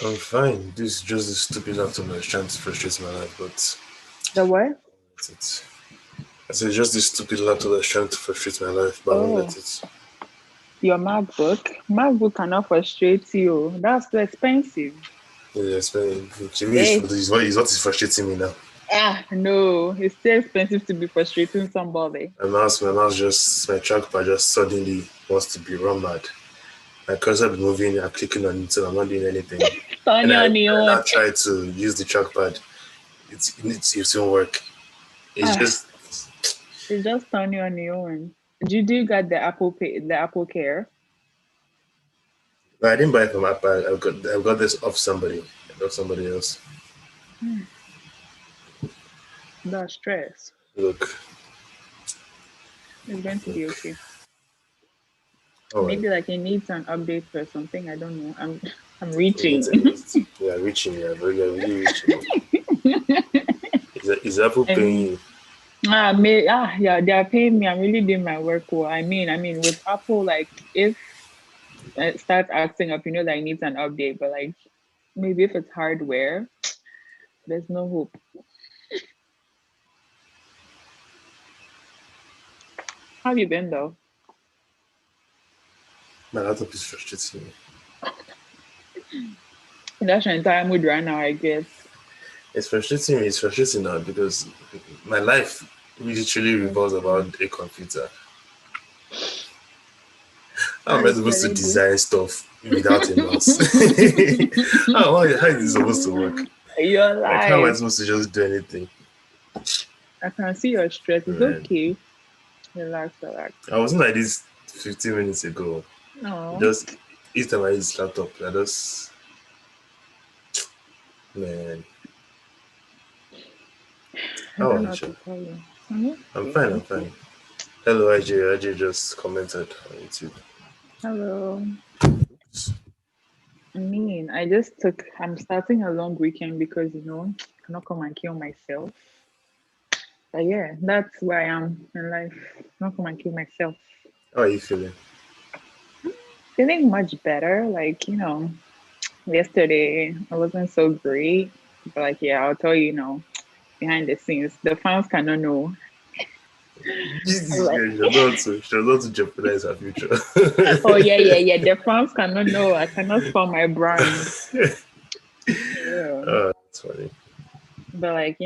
I'm fine. This is just a stupid laptop that's trying to frustrate my life, but The what? that's it. I said just this stupid laptop that's trying to frustrate my life, but I won't let Oh, it. your MacBook. MacBook cannot frustrate you. That's too expensive. Yeah, spending. To me, Hey, what is frustrating me now. no, it's too expensive to be frustrating somebody. My trackpad just suddenly wants to be run mad. My cursor be moving, I'm clicking on it, so I'm not doing anything. And Turn I, on when your I own. now try to use the trackpad, it won't work. It's Ah, just, it's just turn on your own. Did you got the Apple Pay, the Apple Care? no, I didn't buy it from Apple. I've got this off somebody else. Hmm, that's stress. Look, It's going to be look. okay. All right. Maybe like it needs an update or something. I don't know. I'm We need reaching. to, we are reaching, we are really reaching. Is Apple I paying mean, you? yeah, they are paying me. I'm really doing my work well. I mean, with Apple, like if it starts acting up, that it needs an update. But like maybe if it's hardware, there's no hope. How have you been though? My laptop is frustrating me. That's your entire mood right now, I guess. It's frustrating me. It's frustrating now because my life literally revolves Okay. about a computer. How am I That's supposed to very good. design stuff without a mouse? How is this supposed to work? Your Like, how am I life. supposed to just do anything? I can see your stress. It's Man, okay. Relax, relax. I wasn't like this 15 minutes ago. No, Just each time I use laptop, I just, man, I how don't are know you? what Sure? to tell you. I'm I'm okay. fine, I'm Thank you. fine. Hello, IJ. IJ just commented on YouTube. Hello. I just I'm starting a long weekend because, I cannot come and kill myself. But yeah, that's where I am in life. Not come and kill myself. How are you feeling? Feeling much better. Like, yesterday I wasn't so great. But like, yeah, I'll tell you, behind the scenes. The fans cannot know. Jesus, Like, yeah, she does not to jeopardize her future. oh yeah, yeah, yeah. The fans cannot know. I cannot spoil my brand. Yeah. That's funny. But like,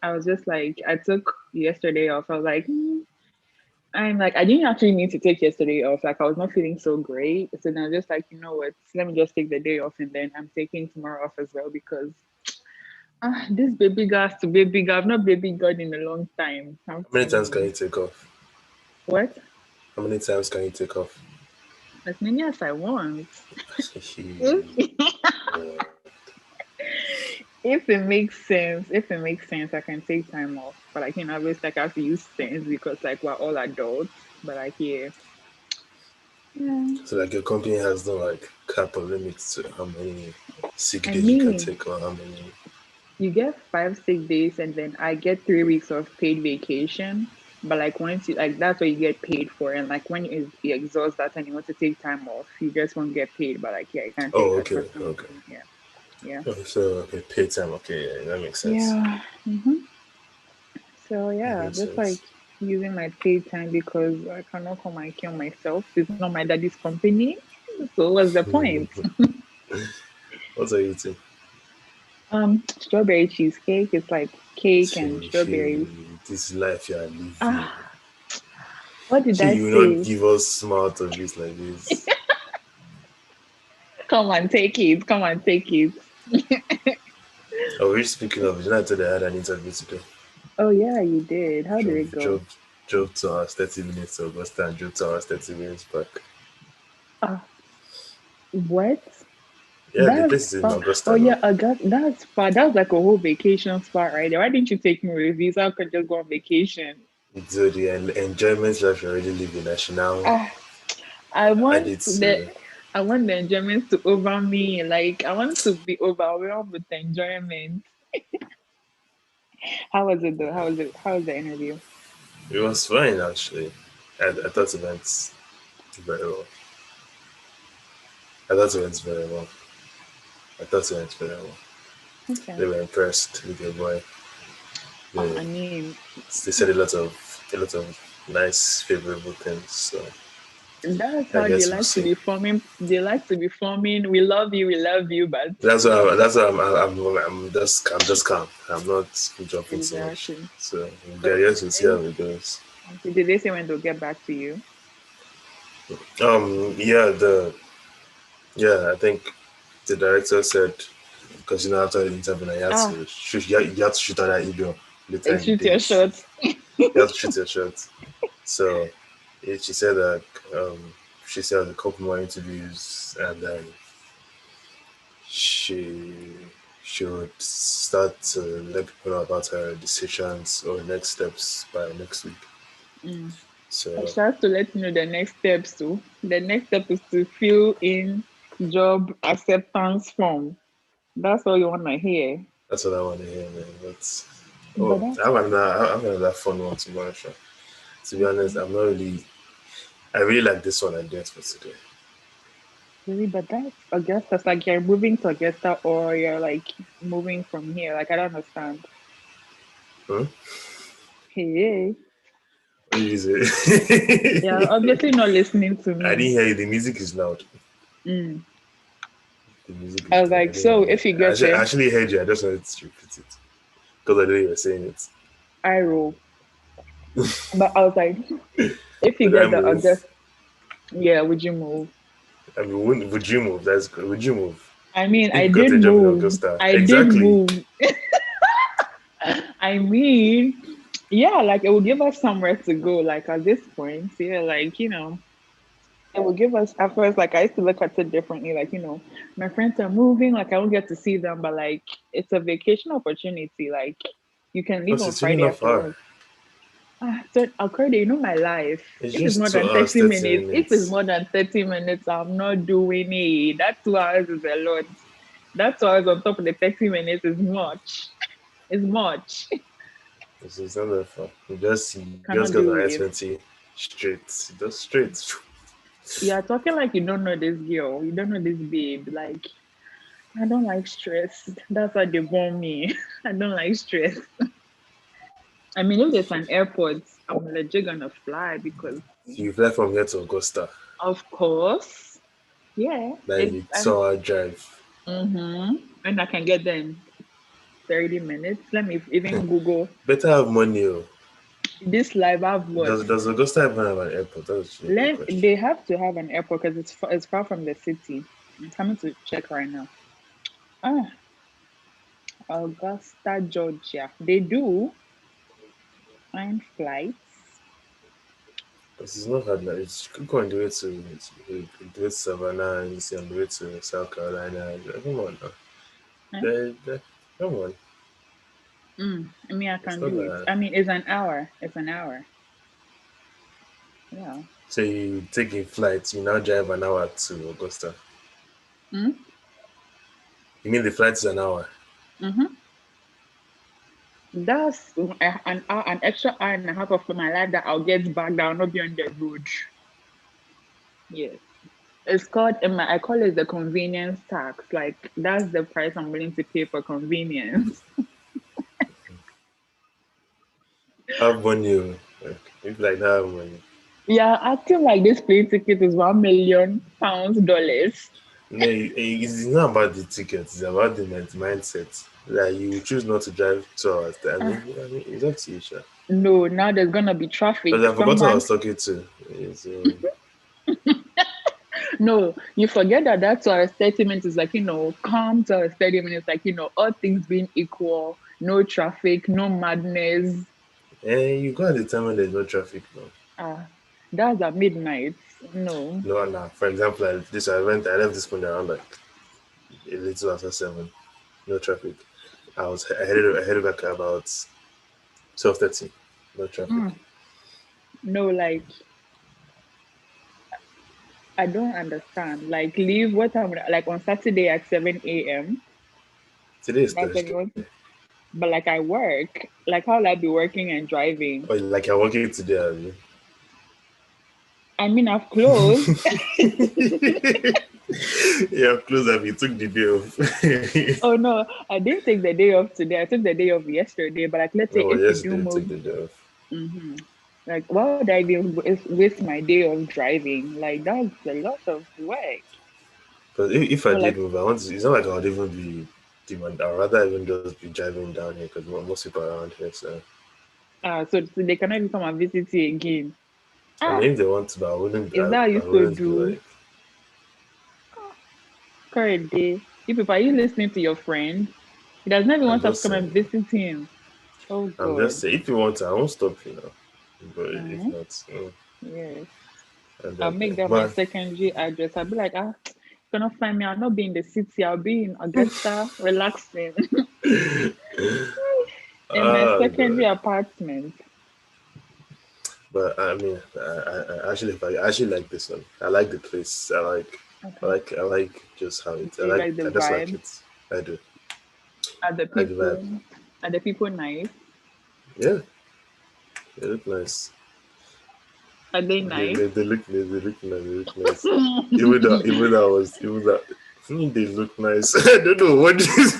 I was just like, I took yesterday off. I was like, I didn't actually need to take yesterday off. Like, I was not feeling so great. So then I was just like, you know what? Let me just take the day off, and then I'm taking tomorrow off as well because this baby girl has to baby girl. I've not baby girl in a long time. I have How many to, times can you take off? what? How many times can you take off? As many as I want. Uh, If it makes sense, I can take time off. But like, obviously, like I have to use sense because like we're all adults. But like, yeah, yeah. so like your company has no like cap or limit to how many sick I days you can mean, take or how many. you get 5 sick days, and then I get 3 weeks of paid vacation. But like once you like, that's what you get paid for. And like when you exhaust that and you want to take time off, you just won't get paid. But like, yeah, you can take Oh, as okay, much time as okay. you want. Yeah, yeah, Oh, so okay, pay time. Okay, yeah, that makes sense. yeah. So That yeah, makes just sense. like using my paid time because I cannot come and kill myself. It's not my daddy's company. So what's the point? What are you eating? Strawberry cheesecake. It's like cake and She, strawberries. this life you are living. Ah, what did She, I you will not say? give us smart of it like this. Come and take it. Come and take it. Oh, we're speaking of, you know, I told you I had an interview today. Oh yeah, you did. How did it Drove, go? drove, drove 2 hours, 30 minutes to Augusta and drove 2 hours, 30 minutes back. Ah, what? Yeah, the That's place is in far. Oh Augusta now. yeah, August. That's far. That's like a whole vacation spot right there. Why didn't you take me with visa? I could just go on vacation. So the enjoyment life you're already living, I should now Ah, I add want it the to. I want the enjoyment to over me. Like I want to be overwhelmed with the enjoyment. How was it though? How was the interview? It was fine actually. I thought it went very well. I thought it went very well. I thought they went for that one. Okay. They were impressed with your boy. I mean, They said a lot of nice, favorable things. So that's I how they guess we'll like to see. be forming. They like to be forming. We love you, but That's why. I'm just calm. I'm not jumping so much. exactly. So So I guess we'll see how it goes. did they say when they'll get back to you? Yeah, I think the director said because after the interview, you have Ah, to shoot. You have to shoot out that email later like in the shoot your days. shot. You have to shoot your shot. So she said that she said a couple more interviews and then she should start to let people know about her decisions or next steps by next week. Mm. So She has to let you know the next steps too. The next step is to fill in job acceptance form. That's all you want to hear. that's what I want to hear, man. But But that's I have another fun one tomorrow. Sure. To be honest, okay. I really like this one I did for today. Really, but that's Augusta. It's like you're moving to Augusta or you're like moving from here. Like I don't understand. Huh? Hey, What did you yeah, say? obviously not listening to I me. didn't hear you. The music is loud. Mm. The music I is was loud. I like, didn't so hear you. if you get I there, actually heard you. I just wanted to repeat it because I know you were saying it. I roll. But I was like, if you Would I get the move? Augusta, yeah, would you move? I mean, would you move? That's good. Would you move? I mean, If I you got did a job in move. Augusta, I did exactly. move. I mean, yeah, like it will give us somewhere to go. Like at this point, yeah, like it will give us at first. Like I used to look at it differently. Like my friends are moving. Like I won't get to see them, but like it's a vacation opportunity. Like you can leave Plus, on it's really Friday not after far. work. So Akorde, my life. It's If it's more just two than hours, 30 30 minutes, if it's minutes. more than 30 minutes, I'm not doing it. That 2 hours is a lot. That 2 hours on top of the 30 minutes is much. It's much. It's not that far. You just Cannot go do to it. I-20 straight. Just straight. You're talking like you don't know this girl. You don't know this babe. Like, I don't like stress. That's why they born me. I don't like stress. I mean, if there's an airport, I'm legit gonna fly because, So you fly from here to Augusta. of course, yeah, Then it's you 2 hour drive. and I can get there in 30 minutes. Let me even Google Better have money. Oh. this live. I've what? Does Augusta even have an airport? That's a good question. They have to have an airport because it's far from the city. I'm coming to check right now. Ah, Augusta, Georgia. They do find flights. Because it's not hard now. It's quick on the way to Savannah and it's on the way to South Carolina. Come on now. Eh? Come on. I mean, I It's can not do it. that. I mean, it's an hour. It's an hour. Yeah. So you take a flight, you now drive an hour to Augusta. Mm? You mean the flight is an hour? Mm-hmm. That's an extra hour and a half of my life that I'll get back that I'll not be on the road. Yes. It's called, I call it the convenience tax. Like, that's the price I'm willing to pay for convenience. Have money. Oh. If like that, have money. Yeah, acting like this plane ticket is £1 million, dollars. No, it's not about the ticket. It's about the mindset. Like you choose not to drive 2 hours. It's up to you, sure. No, now there's gonna be traffic. Because I forgot who I Someone was talking to. No, you forget that that's our 30 minutes is like, calm to our 30 minutes, like, all things being equal, no traffic, no madness. You go at the time when there's no traffic now. Ah, that's at midnight. No. No, no. For example, I left this morning around like a little after 7. No traffic. I headed back about 12:30. No traffic. Mm, no, like, I don't understand. Like, leave what time, like on Saturday at 7 a.m. Today is That's when you Thursday. want to, but like, I work. Like, how will I be working and driving? Or like you're working today, are you? I mean, I've closed. Yeah, close up. You took the day off. Oh no, I didn't take the day off today. I took the day off yesterday. But like, let's say Oh, if you do yesterday you took move, the day off. hmm like, why would I even waste my day of driving? Like, that's a lot of work. But if I Or did like, move, I want to. It's not like I would even be demand. I'd rather even just be driving down here because most people are around here. So so they cannot even come and visit you again. I Ah, mean, if they want to, but I wouldn't. is that how you I used to wouldn't be do? like. Current day. You people, are you listening to your friend? He does not even I'm want us to just come and saying. visit him. Oh I'm just God. saying. If you want to, I won't stop you now. But if Uh-huh. not, Yes. I I'll beg make you. that my But secondary address. I'll be like, you cannot find me. I'll not be in the city. I'll be in Augusta, relaxing in my secondary God. apartment. But I mean, I actually, I actually like this one. I like the place. Okay. I like just how it. Do you like the I just like vibe? it. I do. Are the I like the vibe. people are the people nice? Yeah, they look nice. Are they nice? They look nice. They look nice. They look nice. Even though I was, even that, they look nice. I don't know what this is.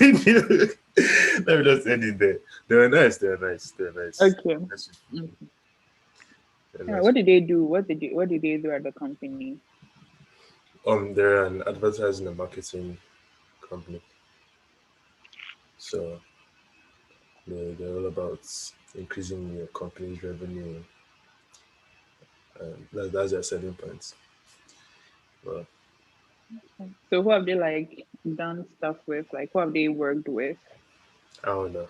Let me just end it there. They were nice. They were nice. They were nice. Okay. Nice people. Okay. They're Yeah, nice what did people. they do? What did they do at the company? They're an advertising and marketing company, so they're all about increasing your company's revenue. That's their selling points. But So who have they like done stuff with? Like who have they worked with? I don't know.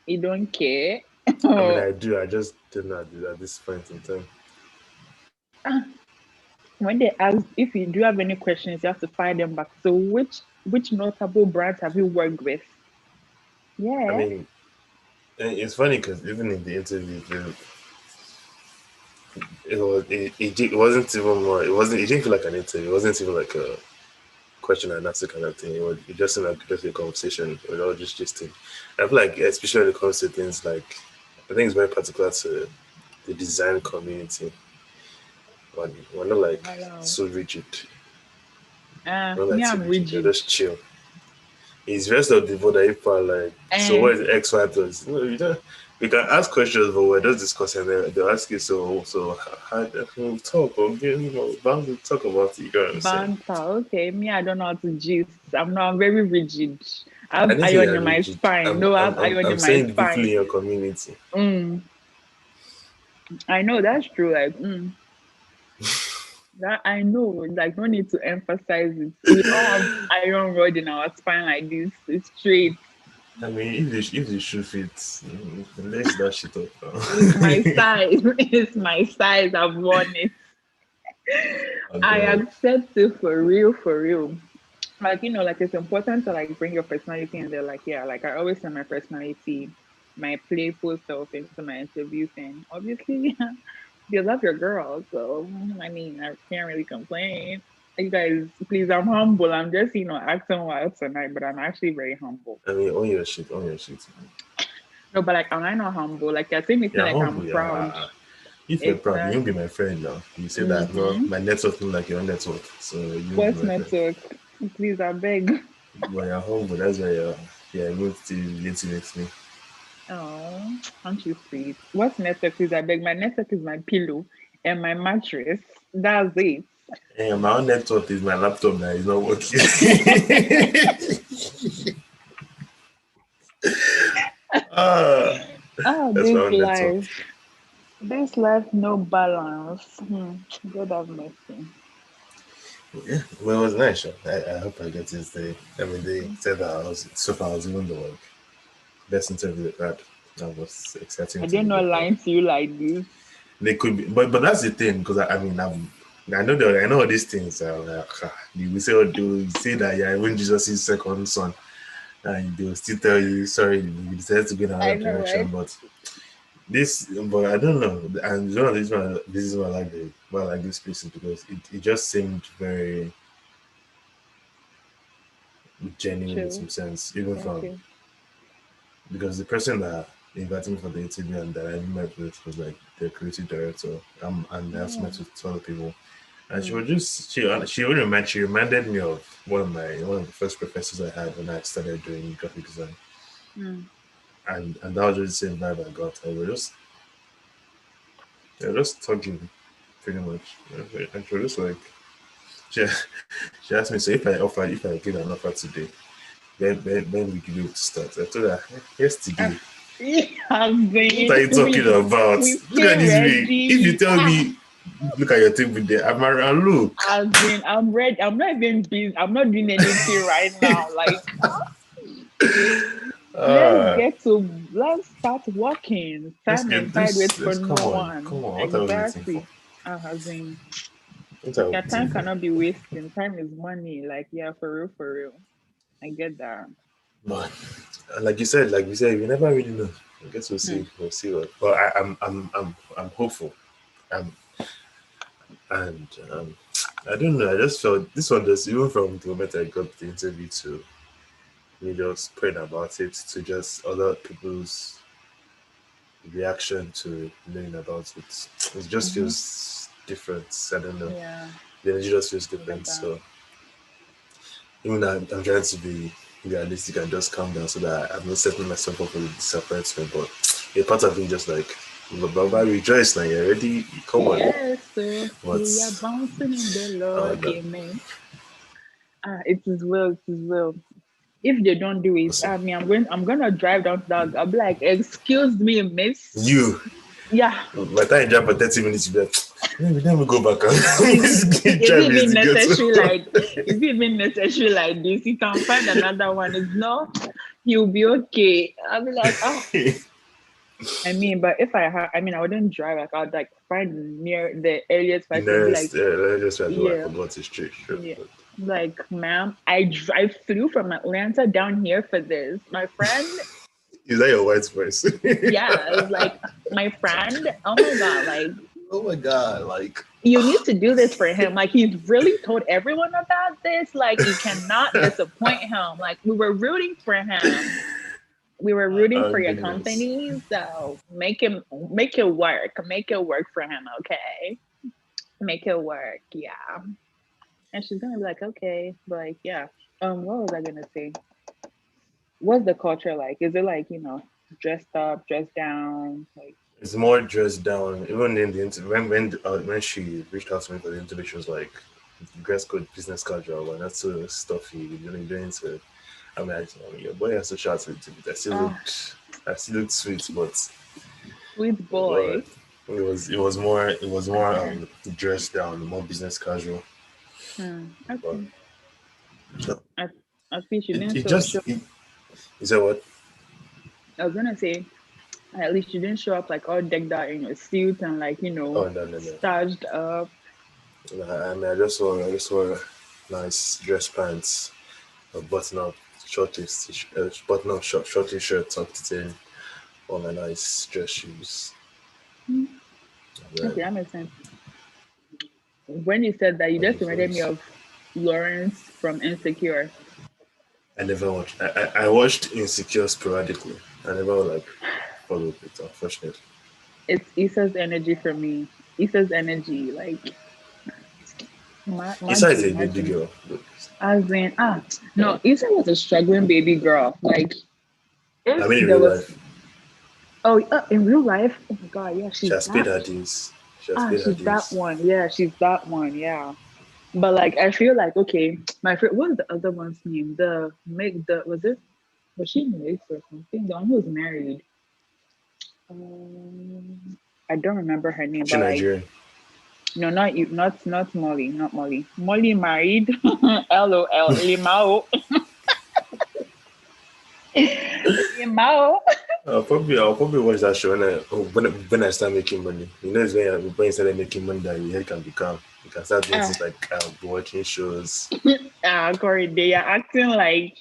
You don't care? I mean, Oh, I do. I just didn't at this point in time. ah, when they ask if you do have any questions, you have to fire them back. So which notable brands have you worked with? I Yeah. mean, it's funny because even in the interview, it wasn't even more. It wasn't. It didn't feel like an interview. It wasn't even like a question and answer kind of thing. It just seemed like just a conversation. We all just thing. I feel like, especially when it comes to things like, I think it's very particular to the design community. We're not like Hello. so rigid. We're not Me, like too I'm rigid. We're rigid. just chill. It's rest of the vote that people are like, so Eh, what is X factors? No, you don't. We can ask questions, but we're just discussing. They'll ask you, so how we'll talk or bound to talk about it. You know what I'm saying? banter. Okay. Me, I don't know how to gist. I'm very rigid. I I have didn't say iron you're in my rigid. spine. No, I have iron I'm in my saying the people in spine. your community. Mm, I know that's true. Like, that I know. Like, no need to emphasize it. We all have iron rod in our spine like this. It's straight. I mean, if the shoe fits, lace that shit up It's my now. size. It's my size. I've worn it. Oh I God. accept it for real, for real. Like, like it's important to like bring your personality in there. Like, yeah, like I always say my personality, my playful self into my interviews. And obviously, you love your girl. So, I mean, I can't really complain. You guys, please, I'm humble. I'm just, acting wild tonight, but I'm actually very humble. I mean, own your shit. Man. No, but like, am I not humble? Like, I say me feel You're like I'm humble, proud. yeah. If you're proud, you won't be Exactly. my friend now. You say that no, Mm-hmm. my network look like your network, so you won't be What's my friend. network? Please, I beg. But you're humble, that's why you're able to relate with me. Oh, aren't you sweet? What's network? Please, I beg. My network is my pillow and my mattress. That's it. And my own network is my laptop that is not working. ah, Ah, that's my this own network. life. This life, no balance. God have mercy. Yeah, well, it was nice. I hope I get this day. I mean, they said that so far I was even the like, best interview they've had. That was exciting I to did me. not But lie to you like this. they could be, but that's the thing because I mean I know that I know all these things. Like, they will say that yeah, when Jesus' second son, and they will still tell you sorry, we decided to go in I another know, direction. right? But I don't know. And one of the reasons why why I like this place is because it just seemed very genuine in Chill. some sense, even from Okay. because the person that invited me for the interview, and that I met with was like the creative director. And I also Oh. met with two other people. And she Mm. was just she reminded me of one of the first professors I had when I started doing graphic design. Mm. And that was just the same vibe I got. They were just talking pretty much. And she was just like she, she asked me, so if I give an offer today, when we give you to start? I told her, Ah, yesterday. I've What are been you talking about? we Look at came this way. If you ready. tell Ah, me, look at your table there, I'm around, look. I'm ready. I'm not even busy. I'm not doing anything right now. Like, Ah, let's start working. Time aside, wait for let's no come on, one. come on. What are we waiting for? Exactly. As in, What are we your waiting time for? cannot be wasting. Time is money. Like, yeah, for real, for real. I get that. Man, and like you said, we never really know. I guess we'll Hmm. see. We'll see what. But I'm hopeful. I'm and I don't know. I just felt this one just even from the moment I got the interview to me just praying about it to just other people's reaction to learning about it. It just Mm-hmm. feels different. I don't know. Yeah, The energy just feels I get different. that. So even though I'm trying to be realistic and just calm down so that I'm not setting myself up for the disappointment. But a part of me just like, Baba, rejoice now. You're ready. Come on. Yes, so we are But bouncing in the Lord. no. Amen. It is well. It is well. If they don't do it, Listen, I mean, I'm gonna drive down to that. I'll be like, excuse me, miss. you, Yeah. by the time you drive for 30 minutes, you'll be like, let me go back and Is it drive is even to get necessary to. like is it even necessary like this? You can find another one. It's not you'll be okay. I'll be like, oh I mean, but if I mean I wouldn't drive, like I'd like find near the earliest The flight and be like, nearest, let me just try to, I yeah, forgot it's straight. Sure. yeah. Like, ma'am, I flew from Atlanta down here for this. My friend, Is that your wife's voice? yeah, it was like my friend, oh my god, like Oh my god, like you need to do this for him. Like he's really told everyone about this. Like you cannot disappoint him. Like we were rooting for him. We were rooting oh for your goodness. company. So make it work for him. Okay. Make it work. Yeah. And she's gonna be like, okay, but like, yeah. What was I gonna say? What's the culture like? Is it like, dressed up, dressed down? Like, It's more dressed down. Even in the when she reached out to me for the interview, she was like, "Dress code, business casual, and that's so stuffy. You're doing to." I mean, your boy has to shout a little bit. oh, I still looked sweet, sweet but boy. it was more dressed down, more business casual. But Okay. no, At, at least you it, didn't it show show. just it, is that what? I was gonna say at least you didn't show up like all decked out in your suit and like, Oh no no no. starched up. I mean, I just wore nice dress pants, a button up button up short t-shirt tucked it in, all my nice dress shoes. Hmm, And okay, then that makes sense. When you said that, you on just the reminded me phones. of Lawrence from Insecure. I never watched. I watched Insecure sporadically. I never like followed it, unfortunately. It's Issa's energy for me. Issa's energy, like Isa is Madu, a baby Madu. girl. Look, As in, no, Issa was a struggling baby girl. Like, I if mean, in there real was, life, in real life, oh my God, yeah, she she's has paid that. her dues. She has paid her She's that dues. one. Yeah, she's that one. Yeah. But like, I feel like, okay, my friend, what was the other one's name? Was she married or something? The one who was married. I don't remember her name, She but like, Nigerian. no, not you, not Molly, not Molly. Molly married. LOL, Limao. Limao. I'll probably watch that show when I start making money. It's when you start making money that your head can be calm. You can start doing things Ah, like watching shows. Corey, they are acting like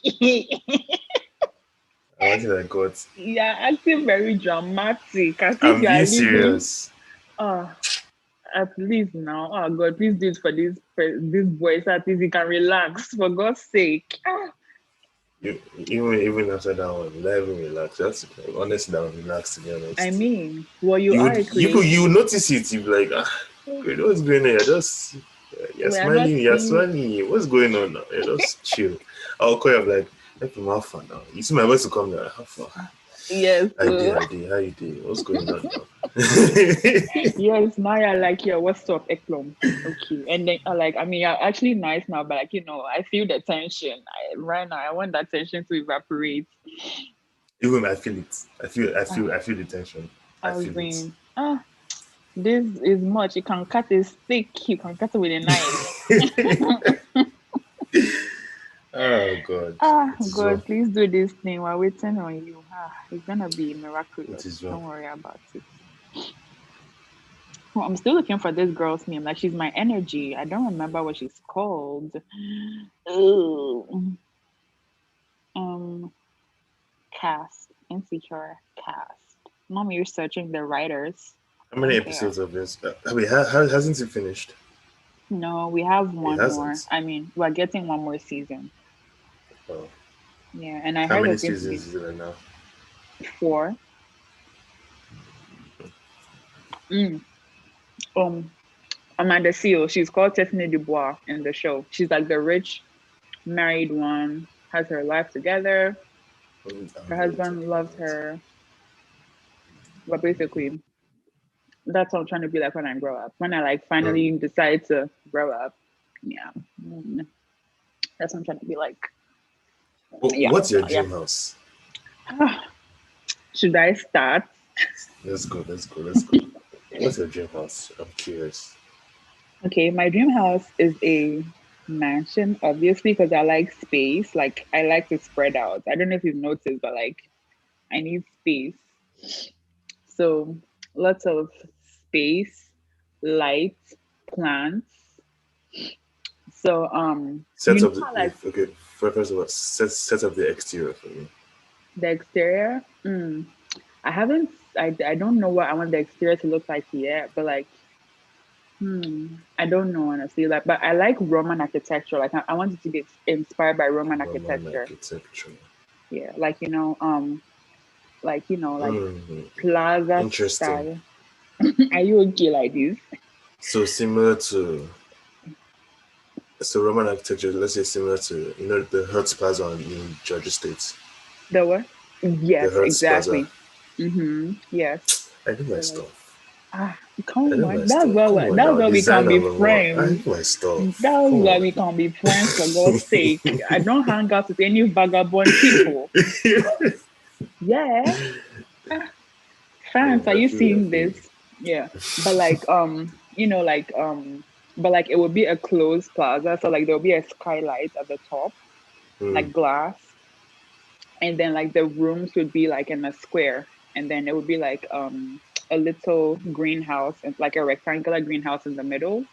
I'm acting like God. you're acting very dramatic, as if I'm you are being living. serious. Oh, at least now. Oh God, please do it for this boy, so at least he can relax. For God's sake. Even after that one, you not even relax. That's honestly that was relaxed, to be I honest. mean, well, you You are would a you creative. would notice it. You'd be like, wait, what's going on? You're We are not smiling, you're seeing. smiling. What's going on now? You're just chill. I'll call you up like, hey, from how far now? You see my voice to come now. How far? Yes. How you did? What's going on now? Yes, now you're like, yeah, what's up, Eklom? Okay. And then I mean, you're actually nice now, but like, I feel the tension. Right now, I want that tension to evaporate. Even I feel it. Ah, I feel the tension. I I was feel it. saying, this is much. You can cut it thick, you can cut it with a knife. Oh God. It is well. God, please do this thing. We're waiting on you. It's gonna be It miraculous. is well. Don't worry about it. Well, I'm still looking for this girl's name. Like she's my energy. I don't remember what she's called. Ooh. Um, cast, insecure cast. Mom, you're searching the writers. How many Don't care. episodes of this? Wait, hasn't it finished? No, we have It one more. hasn't. I mean, we're getting one more season. Oh. Yeah, and I How heard many there's going to seasons be is it right now? four. Mm. Um, Amanda Seal. She's called Tiffany Dubois in the show. She's like the rich married one, has her life together. I don't Her know what you're husband talking loves about. her. But basically, that's what I'm trying to be like when I grow up. When I like Hmm. finally decide to grow up. Yeah. That's what I'm trying to be like. Yeah. What's your So yeah. dream house? Should I start? Let's go. Let's go. Let's go. What's your dream house? I'm curious. Okay, my dream house is a mansion, obviously, because I like space. Like I like to spread out. I don't know if you've noticed, but like I need space. So lots of space, light, plants. So Set up how like okay. First of all, set up the exterior for me. the exterior. I haven't. I don't know what I want the exterior to look like yet, but like I don't know honestly. Like, but I like Roman architecture. Like, I want it to be inspired by Roman Roman architecture. architecture. Yeah, like Hmm. plaza Interesting. style. Are you okay like this? So similar to Roman architecture. Let's say similar to the Hertz Plaza in Georgia State. The what? The Yes, Hertz Plaza. exactly. Yes. I do my So like, stuff. ah, I come know on. my stuff. Come on That's now, why we can designer be Lamo. I friends. know my stuff. That's Come why on. we can be friends for God's sake. I don't hang out with any vagabond people. Yeah. Ah, Yeah, France, are I you feel you. I seeing feel you. this? Yeah. But like but like it would be a closed plaza. So like there'll be a skylight at the top, Hmm. like glass. And then like the rooms would be like in a square. And then it would be like a little greenhouse and like a rectangular greenhouse in the middle.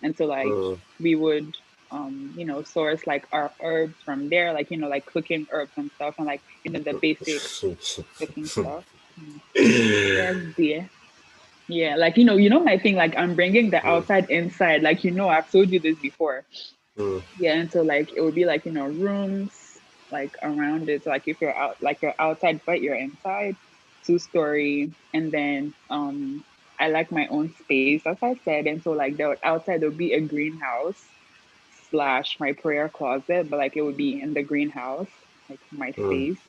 And so like Hmm. we would source like our herbs from there, like like cooking herbs and stuff and like the basic cooking stuff. Mm. Yes, dear. Yeah, like my thing, like I'm bringing the Hmm. outside inside. Like I've told you this before. Hmm. Yeah, and so like it would be like rooms like around it. So like if you're out, like you're outside but you're inside, 2-story, and then I like my own space, as I said, and so like there outside there would be a greenhouse slash my prayer closet, but like it would be in the greenhouse, like my Hmm. space,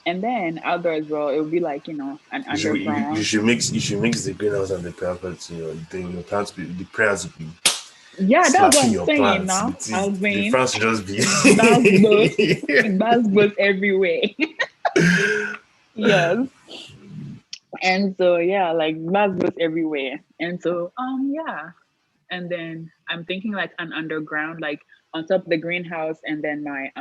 and then outdoor as well. It would be like an You underground. should mix the greenhouse and the plants. The plants the plants will be Yeah, that's what slashing I'm your saying plants. now. I The mean, plants will just be. that's both. That's both everywhere. Yes. And so yeah, like that's both everywhere. And so yeah. And then I'm thinking like an underground, like on top of the greenhouse, and then my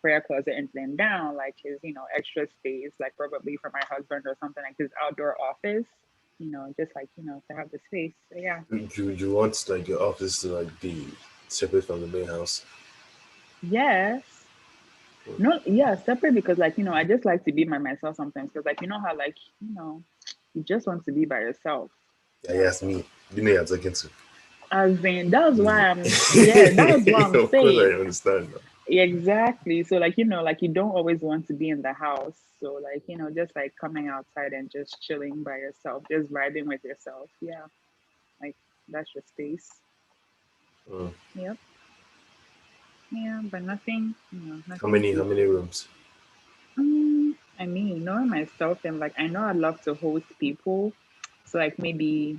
prayer closet, and then down like his extra space, like probably for my husband or something, like his outdoor office. Just like to have the space. So yeah. You want like your office to like be separate from the main house. Yes. No, yeah, separate because like, I just like to be by myself sometimes because like how like, you just want to be by yourself. Yeah, Yeah, yes, me. so You know you're talking to as in that's why me. I'm yeah, that's what I'm Of course, I saying. understand. exactly. So like, like you don't always want to be in the house. So like, just like coming outside and just chilling by yourself, just vibing with yourself. Yeah. Like that's your space. Mm. Yep. Yeah, but nothing, How nothing many? How too. many rooms? I mean, knowing myself and like I know I'd love to host people. So like maybe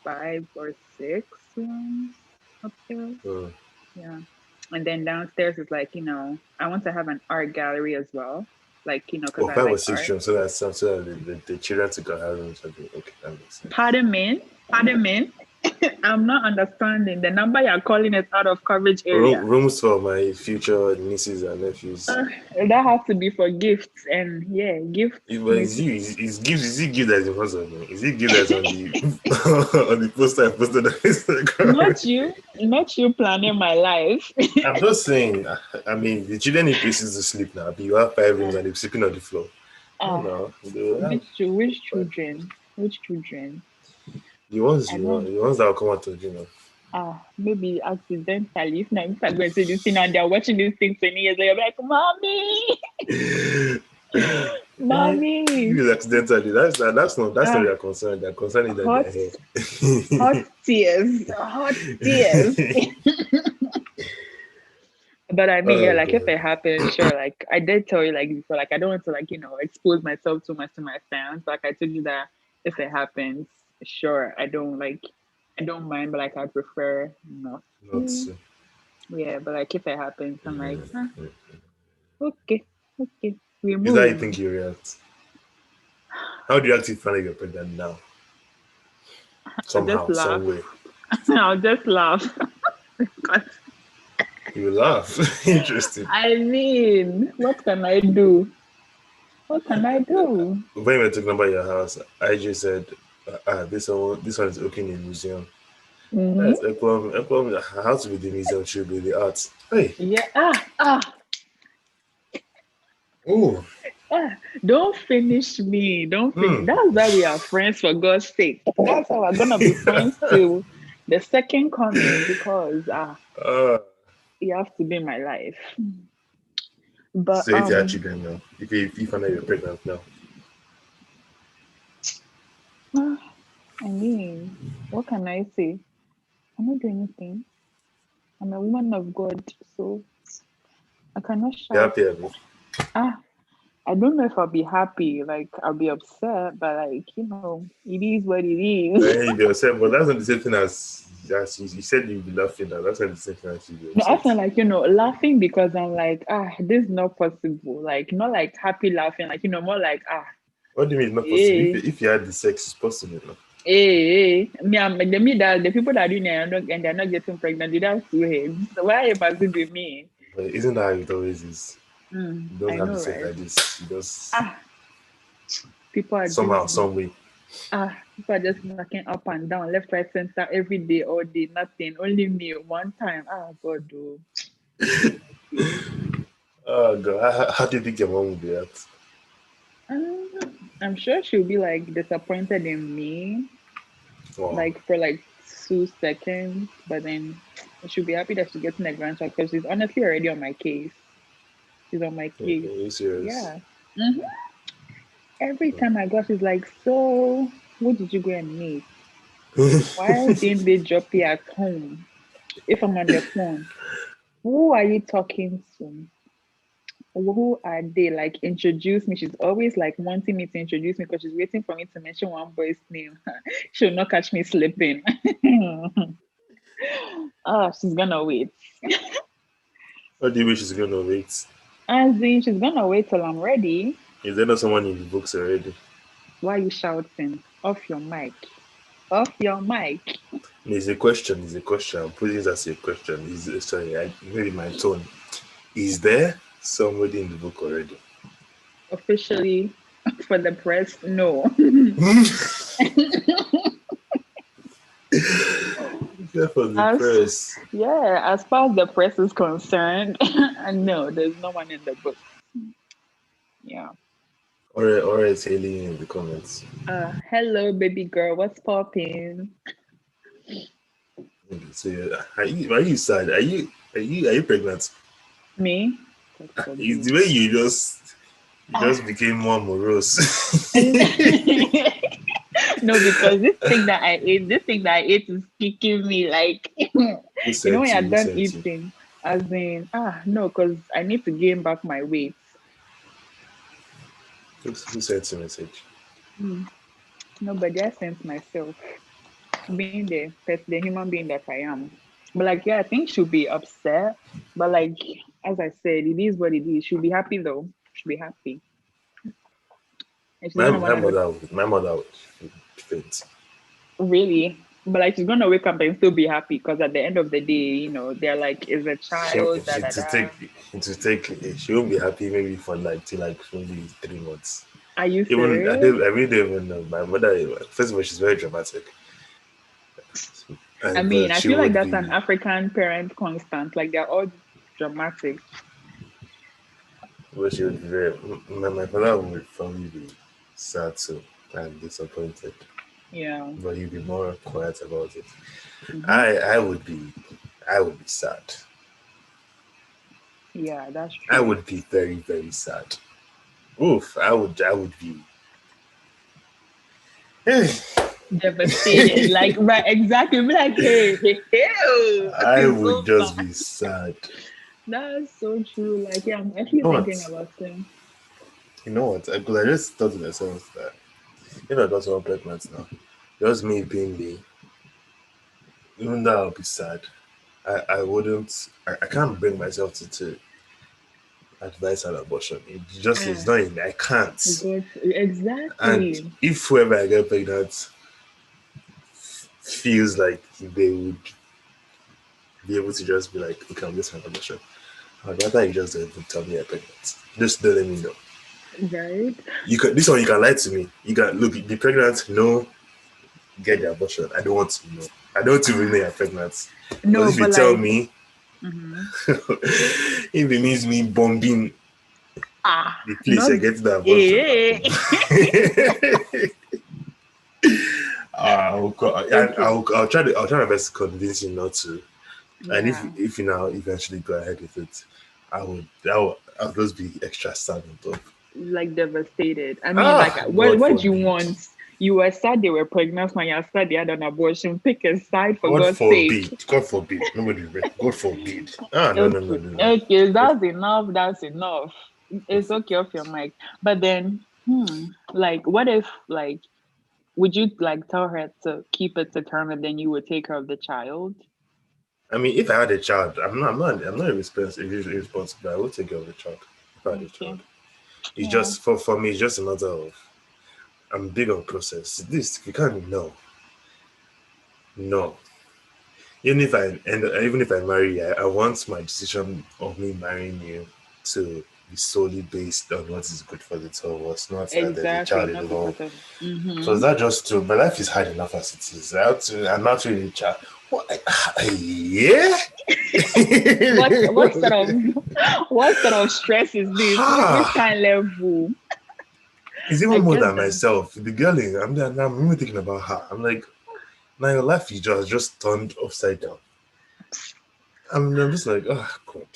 5 or 6 rooms upstairs. Mm. Yeah. And then downstairs is like, I want to have an art gallery as well. Like, because Oh, I five or like six art. rooms. So that the children to go have rooms. Okay, that makes sense. Pardon me. Pardon me. I'm not understanding. The number you're calling is out of coverage area. Rooms for my future nieces and nephews. Uh, that has to be for gifts. And yeah, gifts But need to be. is it gift that's in front of me? Is it gift that's on the on the poster I posted on Instagram? Not you planning my life. I'm just saying. I mean, the children need places to sleep now. But you have 5 rooms and they're sleeping on the floor. No, Ah, no, they will have. which But children? Which children? the ones I you want, don't. the ones that will come out of Maybe accidentally. If I go and say this thing and they're watching this thing 20 years later, I'm like, mommy, Eh, mommy. if it's accidentally, that's not Ah, their concern. Their concern is that hot, they're hot here. tears, hot tears. But I mean, yeah, Oh like if god. it happens, sure. Like I did tell you, like before, like I don't want to, like expose myself too much to my fans. Like I told you that if it happens, sure, I don't mind, but like I prefer not Not to. so. Yeah, but like if it happens, I'm like, okay, okay, we Is that how you move. think you react? How do you actually find out you're pregnant now? I'll just Somehow, laugh. some way. I'll just laugh. 'Cause, You will laugh. Interesting. I mean, what can I do? What can I do? When we were talking about your house, I just said, this one is opening a museum. That's Mm-hmm. Ekwam. Ekwam, how to be the museum should be the arts. Hey, Yeah. oh, Don't finish me. Don't finish. hmm. That's why we are friends, for God's sake. That's how we're gonna be friends till the second coming because Uh, you have to be in my life. But so it's your children now. If you find out you're pregnant now. I mean, what can I say? I don't do anything. I'm a woman of God, so I cannot You're shout. happy, Abby. Ah, I don't know if I'll be happy, like I'll be upset, but like, it is what it is. You'll be upset, but that's not the same thing as you said you'll be laughing now. That's not the same thing as you'll be No, I feel upset. like, laughing because I'm like, this is not possible. Like, not like happy laughing, like, more like, What do you mean it's not possible? If, eh, if you had the sex, it's possible now. me that the people that are doing it and they're not getting pregnant, they have two heads. So why must it be me? But isn't that how it always is? You don't I have the know, sex right? like this. You just Ah, people are somehow, just some way. people are just knocking up and down, left, right, center, every day, all day, nothing. Only me one time. God, do. Oh god, how do you think your mom would react? I'm sure she'll be like disappointed in me, Wow. like for like 2 seconds, but then she'll be happy that she's getting a grandchild because she's honestly already on my case. She's on my Are case. you serious? Yeah. hmm Every time I go, she's like, "So, what did you go and meet? Why didn't they drop you at home? If I'm on the phone, who are you talking to? Who are they? Like, introduce me." She's always like wanting me to introduce me because she's waiting for me to mention one boy's name. She'll not catch me sleeping. She's gonna wait. What do you wish is gonna wait? As in, she's gonna wait till I'm ready. Is there not someone in the books already? Why are you shouting? Off your mic. Off your mic. It's a question. It's a question. I'm putting it as a question. Sorry, maybe my tone. Is there somebody in the book already? Officially, for the press, no. There for the As press. as far as the press is concerned, no, there's no one in the book. Yeah. Or it's Haley in the comments. Hello, baby girl. What's popping? Okay, so are you sad? Are you pregnant? Me? God It's forbid. the way you just became more morose. No, because this thing that I ate is kicking me. Like, Who you know, said when to you're you? Who done said to you? eating, as in, no, because I need to gain back my weight. Who sent the message? Hmm. Nobody, I sense myself being the human being that I am. But like, yeah, I think she'll be upset. But like, as I said, it is what it is. She'll be happy though. She'll be happy, and she's My gonna my wanna know. mother would my mother would faint. Really? But like she's gonna wake up and still be happy because at the end of the day, they're like, is a She child, da she da to da. take to take she won't be happy maybe for like till like maybe 3 months. Are you Even serious? I really don't even know. My mother, first of all, she's very dramatic, I and mean, but I she feel like would that's an be. African parent constant. Like they're all dramatic. But she would be very. My father would probably be sad too and disappointed, Yeah. but he'd be more quiet about it. Hmm. I would be, I would be sad. Yeah, that's I true. would be very very sad. Oof, I would be. Devastated. Like right, exactly. Be like, hey, I it's would over. just be sad. That's so true. Like, yeah, I'm actually You know thinking what? about them. You know what? Because I just thought to myself that if I got someone pregnant now, just me being me, even though I'll be sad, I wouldn't, I can't bring myself to advise an abortion. It just is Ah, not in me. I can't. God, And exactly. if whoever I get pregnant feels like they would be able to just be like, okay, I'm just an abortion, I'd rather you just don't even tell me you're pregnant. Just don't let me know. Right? You can this one you can lie to me. You can look be pregnant, no, get the abortion. I don't want to know. I don't want to really know you're pregnant. Because No, if you but tell like, me, mhm. if it means me bombing the place Not I get the abortion. eh. Okay. I'll try my best to convince you not to. And Yeah. if you now eventually go ahead with it, I'll just be extra sad on top. Like devastated. I mean, like Ah, God what do you forbid. want? You were sad they were pregnant when you're sad they had an abortion. Pick a side for God God's sake. forbid. God forbid. Nobody God forbid. Ah, no, no, no, Okay. no, no. Okay, God that's enough. That's enough. God It's okay forbid. off your mic. But then, like what if like would you like tell her to keep it to term and then you would take care of the child? I mean, if I had a child, I'm not irresponsible. I will take care of the child if I had a Okay. child. It's Yeah. just for me. It's just a matter of I'm big on process. This you can't no, no. Even if I marry you, I want my decision of me marrying you to be solely based on what is good for the two of us, not that there's a Exactly. child Not involved. because of Because that just too, my life is hard enough as it is. I'm not really a child. What? Yeah. what sort of what sort of stress is this? Which Ha! kind of level? It's I even more get than that. myself. The girl, I'm even thinking about her. I'm like, now your life is just turned upside down. I'm just like, oh God,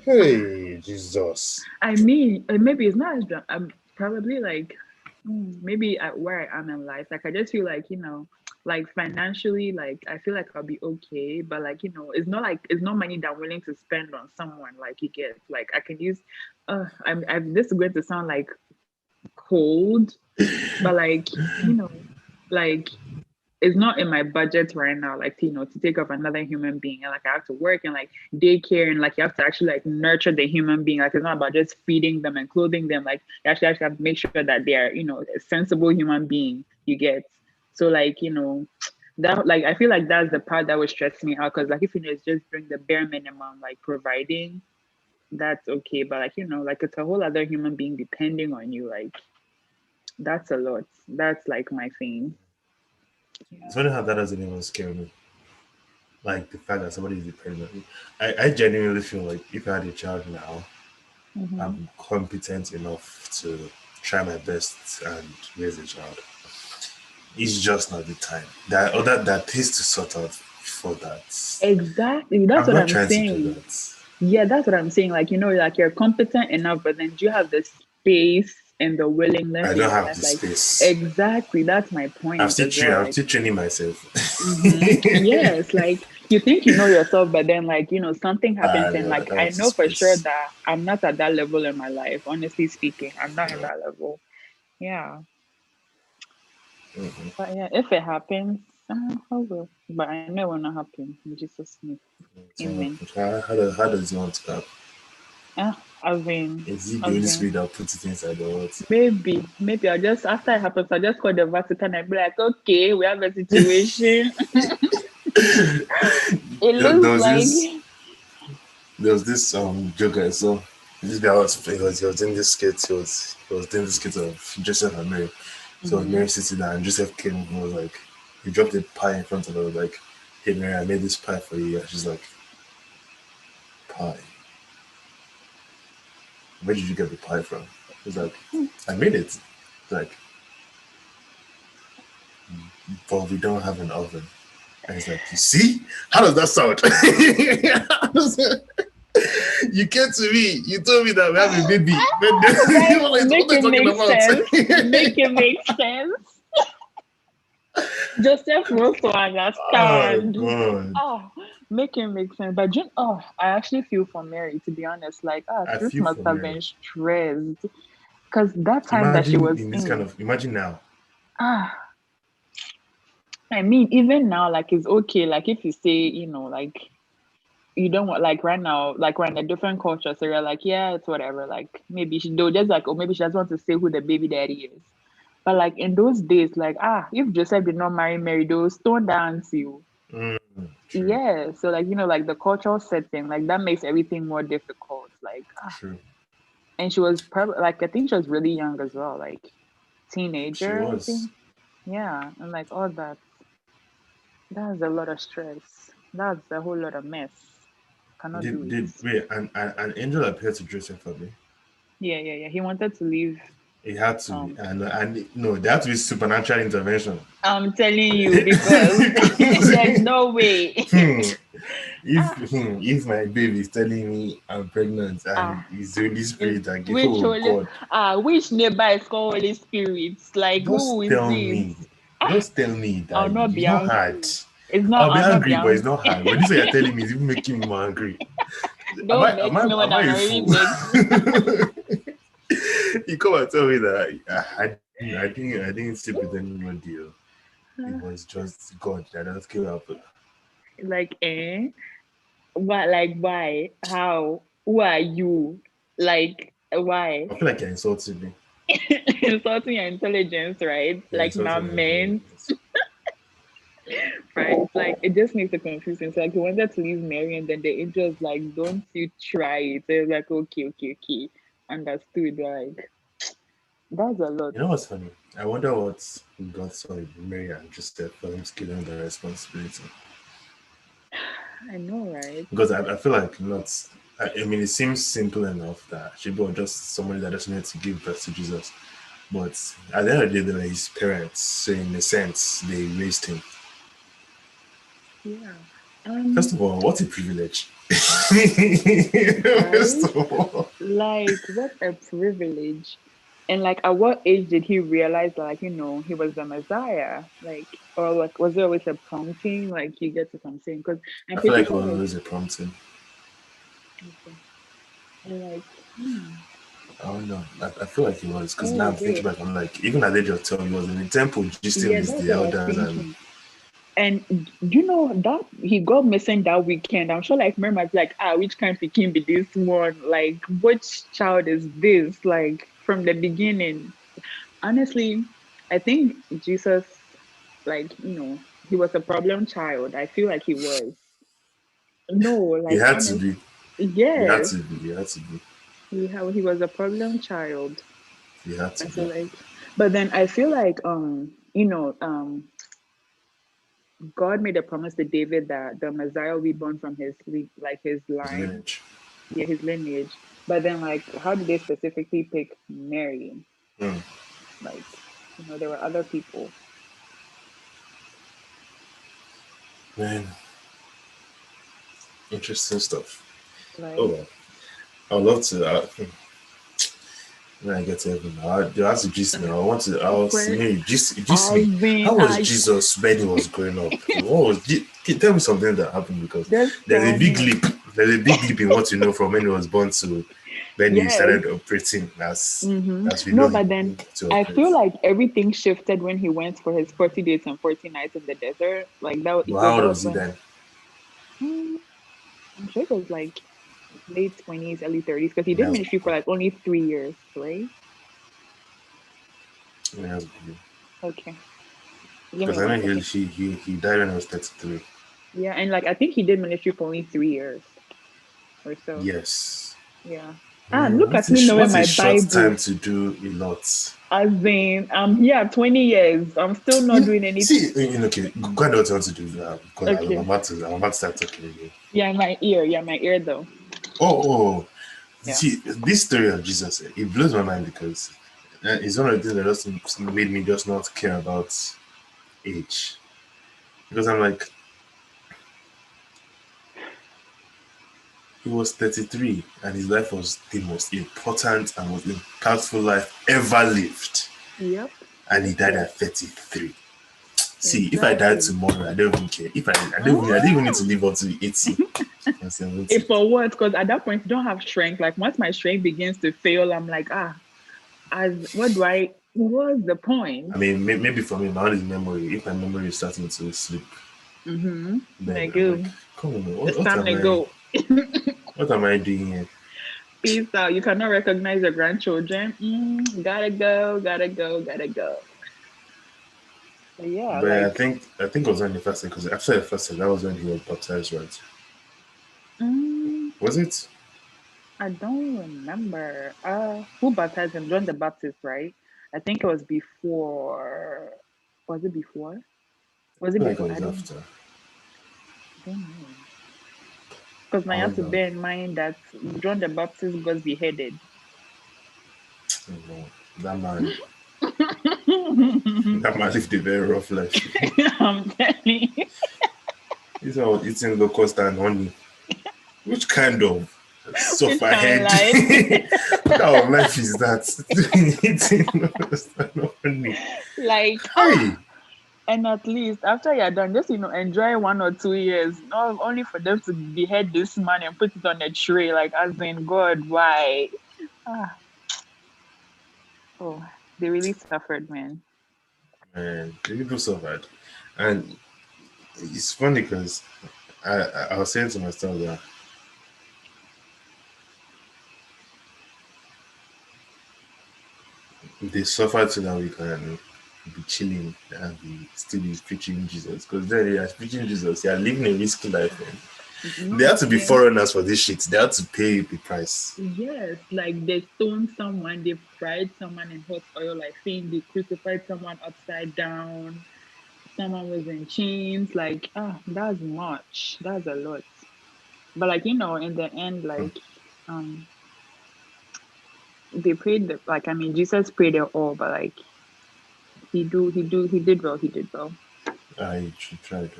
hey Jesus. I mean, maybe it's not as I'm probably like maybe at where I am in life. Like I just feel like, like financially, like I feel like I'll be okay. But like, it's not money that I'm willing to spend on someone. Like you get like I can use I'm this is going to sound like cold, but like, like it's not in my budget right now, like to take off another human being. And like I have to work and like daycare and like you have to actually like nurture the human being. Like it's not about just feeding them and clothing them. Like you actually have to make sure that they're, a sensible human being you get. So like, that like I feel like that's the part that would stress me out because like if it's just doing the bare minimum, like providing, that's okay. But like, like it's a whole other human being depending on you, like that's a lot. That's like my thing. It's Yeah. funny how that doesn't even scare me. Like the fact that somebody is dependent. I genuinely feel like if I had a child now, Mm-hmm. I'm competent enough to try my best and raise a child. It's just not the time. That is to sort out for that. Exactly. That's I'm what not I'm trying to do saying. that. Yeah, that's what I'm saying. Like, like you're competent enough, but then do you have the space and the willingness I in don't your have life? the Like, space. exactly. That's my point as well. I'm Like, still training myself. yes, like you think you know yourself, but then like, something happens and I like don't I have the know for sure space. that I'm not at that level in my life. Honestly speaking, I'm not in No. that level. Yeah. Mm-mm. But yeah, if it happens, I will. But I know it will not happen. In Jesus' name. So, Amen. how does he want to help? I've been, Is he the I've Holy been. Spirit that puts it inside the what? Maybe I'll just after it happens, I'll just call the Vatican and be like, okay, we have a situation. It There looks was like this joke I saw. This guy he was in this skit. He was doing this skit of Joseph and Mary. So Mhm. Mary sitting there and Joseph came and was like, he dropped a pie in front of her, like, hey Mary, I made this pie for you. And she's like, pie? Where did you get the pie from? He's like, I made it. Like, but we don't have an oven. And he's like, you see? How does that sound? You came to me, you told me that we have a baby. But right. what Make are you it talking make sense. Make about? it make sense. Joseph wants to Oh understand. god. Oh, make it make sense. But I actually feel for Mary, to be honest. Like, I sis feel must for have Mary. been stressed. Because that time that she Imagine was in this kind in, of imagine now. ah, I mean, even now, like, it's okay. Like, if you say, like, you don't want, like, right now, like, we're in a different culture. So you're like, yeah, it's whatever. Like, maybe they'll just like, or maybe she doesn't want to say who the baby daddy is. But, like, in those days, like, if Joseph did not marry Mary, they'll stone dance you. Mm, true, Yeah. So, like, like, the cultural setting, like, that makes everything more difficult. Like, true. and she was probably, like, I think she was really young as well, like, She teenager, I was. think. Yeah. And, like, all that. That's a lot of stress. That's a whole lot of mess. Cannot do it. Did wait, an angel appeared to Joseph Abi. Yeah. He wanted to leave. It had to be. Um, And no, there had to be supernatural intervention. I'm telling you because there's no way. Hmm. ah, If my baby is telling me I'm pregnant and ah, it's the Holy Spirit that gave, which oh holy God, which neighbor is called Holy Spirit? Like who just is tell this? me, Ah, just tell me I'll that not be it's not hard. angry. I'll not be Angry, but it's angry. not hard. But this way you're telling me is even making me more angry. Don't vex me when Am I I'm a already fool? vexed. You come and tell me that I didn't sleep with anybody. It was just God that just came up. Like what? Like why? How? Who are you? Like why? I feel like you're insulting me. Insulting your intelligence, right? You're Like insulting not my meant, intelligence. right? It's like it just makes it confusing. So like he wanted to leave Mary, and then the angel was like, "Don't you try it." So it's like, okay, understood. Like that's a lot. You know what's funny? I wonder what God saw in Mary and Joseph for him to give them the responsibility. I know, right? Because I feel like not. I mean, it seems simple enough that she was just somebody that just needed to give birth to Jesus. But at the end of the day, they were his parents. So in a sense, they raised him. Yeah. First of all, what a privilege. First Right? of all, Like, what a privilege. And like, at what age did he realize that, like, he was the Messiah? Like, or like, was there always a prompting? Like, you get what I'm saying? Because I'm I feel pretty like it sure, was like, always a prompting. okay, like, hmm, I don't know. I feel like it was because what now I'm was thinking it? back. I'm like, even at the age of 12, he was in the temple gisting Yeah, with that's the what I was elders, and thinking. And that he got missing that weekend. I'm sure, like, Mary like, which kind of picking be this one? Like, which child is this? Like, from the beginning. Honestly, I think Jesus, like, he was a problem child. I feel like he was. No, he like, had to honest, be. He had yes, to be. He had to be. he was a problem child. He had I to feel be. like, but then I feel like, God made a promise to David that the Messiah will be born from like his His line, lineage. yeah, his lineage. But then, like, how did they specifically pick Mary? Hmm. Like, there were other people. Man, interesting stuff. Oh, Like, well. I would love to. When I get to heaven, you have to gist now. I want to. I was where maybe gist me. I've been, How was Jesus when he was growing up? What was? Tell me something that happened because just there's a tell big me. leap. There's a big leap in what you know from when he was born to when he Yes. started operating as we No, know him but then to I operate. feel like everything shifted when he went for his 40 days and 40 nights in the desert. Like that, But because how that old was was he when then? hmm, I'm sure it was like late 20s, early 30s, because he did Yes, ministry for like only 3 years, right? yes. Okay, give me Because I one know second. he died when he was 33. Yeah, and like I think he did ministry for only 3 years or so. Yes. Yeah. And Man, look at me knowing what a my short time Bible. to do a lot. As in, I'm here 20 years. I'm still not doing anything. See, okay, go ahead what you want to do now because Okay. I'm about to start talking again. Yeah, my ear. Yeah, my ear though. Oh, Yeah. see, this story of Jesus, it blows my mind because it's one of the things that just made me just not care about age. Because I'm like, he was 33 and his life was the most important and most impactful life ever lived. Yep. And he Yep. died Yep. at 33. See, if I died Exactly. tomorrow, I don't even care. If I don't even need to Mm. live up to 80 or If 70. for what? Because at that point, you don't have strength. Like once my strength begins to fail, I'm like, as what do I? What's the I point? mean, maybe for me, my only memory, if my memory is starting to slip, then Like, I'm like, come on, it's time to go. what am I doing here? Peace out. You cannot recognize your grandchildren. Gotta go. Gotta go. Gotta go. But yeah, But like, I think it was on the first because after the first that was when he was baptized, right? mm, Was it? I don't remember. Who baptized him? John the Baptist, right? I think it was before. Was it before? Was I it feel like it before? was after. I don't know. Because now you have Hold to on. bear in mind that John the Baptist got beheaded. Oh, no. That man, that man lived a very rough life. I'm telling you. This one was eating locust and honey. Which kind of Which kind of sufferhead? life? What kind of life is that? Eating locust and honey. Like, Hey, and at least after you're done, just enjoy 1 or 2 years. Not only for them to behead this man and put it on a tray, like as in God, why? Ah, oh, they really suffered, man. man, the people suffered. And it's funny because I was saying to myself that they suffered so that we can be chilling and be still be preaching Jesus. Because then they are preaching Jesus, they are living a risky life. Man. They No, have to be then foreigners for this shit. They have to pay the price. yes, like they stoned someone, they fried someone in hot oil. I think they crucified someone upside down. Someone was in chains. Like, that's much. That's a lot. But like in the end, like, um, they prayed. Like, I mean, Jesus prayed it all, but like, he did well. He did well. I should try to.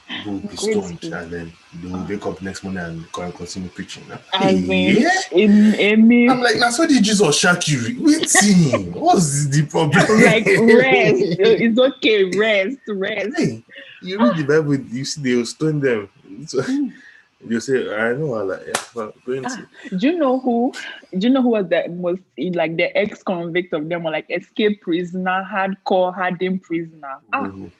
People will be stoned Grateful. and then they will wake up next morning and continue preaching. As Hey, in, in I'm any like, now so did Jesus shack you? Waiting. What's the problem? like rest. It's okay. Rest. Rest. Hey, you read the Bible, you see they will stone them. So Mm. you say, I know, I like, yeah, well, going to. Do you know who? Do you know who was the most like the ex-convict of them, or like escape prisoner, hardcore hardened prisoner? Mhm.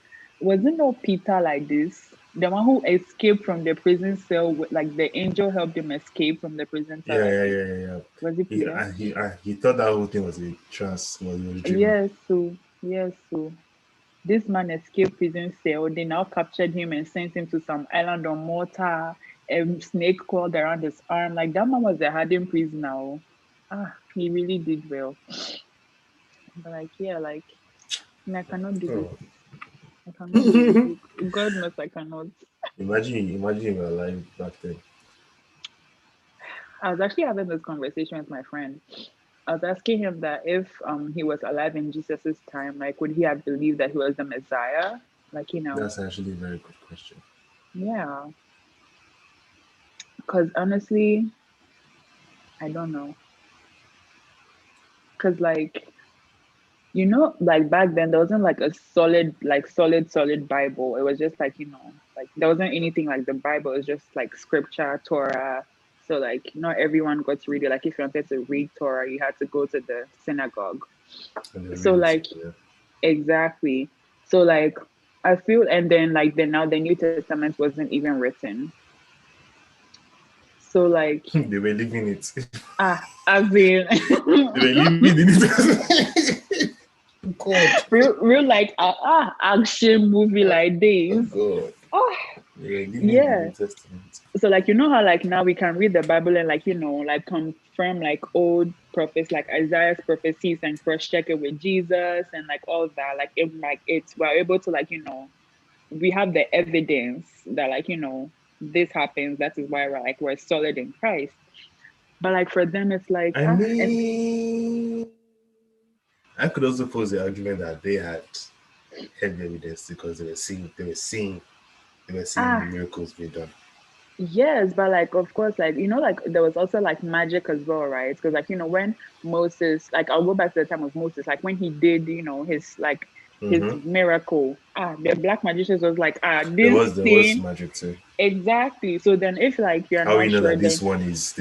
Was it not Peter like this? The one who escaped from the prison cell, like the angel helped him escape from the prison cell. Yeah, I yeah, think yeah, yeah, yeah. was it Peter? He thought that whole thing was a trance, was a dream. Yes. So this man escaped prison cell. They now captured him and sent him to some island on Malta. A snake crawled around his arm. Like that man was a hardened prisoner. Oh. He really did well. But like, yeah, like I cannot do this. Oh. I cannot do this. God knows I cannot. Imagine you were alive back then. I was actually having this conversation with my friend. I was asking him that if he was alive in Jesus's time, like would he have believed that he was the Messiah? Like, That's actually a very good question. yeah. Cause honestly, I don't know. Cause like like back then there wasn't like a solid Bible. It was just like, like there wasn't anything like the Bible. It was just like scripture, Torah. So like not everyone got to read it. Like if you wanted to read Torah, you had to go to the synagogue. And they So read it. like Yeah. exactly. So like I feel, and then like then now the New Testament wasn't even written. So like They were living it. as in They were living in it. God. real like action movie like Oh this. God. Oh They were living the yeah. New Testament. So like how like now we can read the Bible and like like confirm like old prophets like Isaiah's prophecies and cross check it with Jesus and like all that. It's we're able to like we have the evidence that like this happens. That is why we're solid in Christ. But like for them it's like I and mean, I could also pose the argument that they had heavy evidence because they were seeing the ah miracles being done. yes, but like of course, like like there was also like magic as well, right? Because like when Moses, like I'll go back to the time of Moses, like when he did, his Mm-hmm. miracle, the black magicians was like, this There was thing magic too. exactly. So then if like you're How we not know sure, that then this one is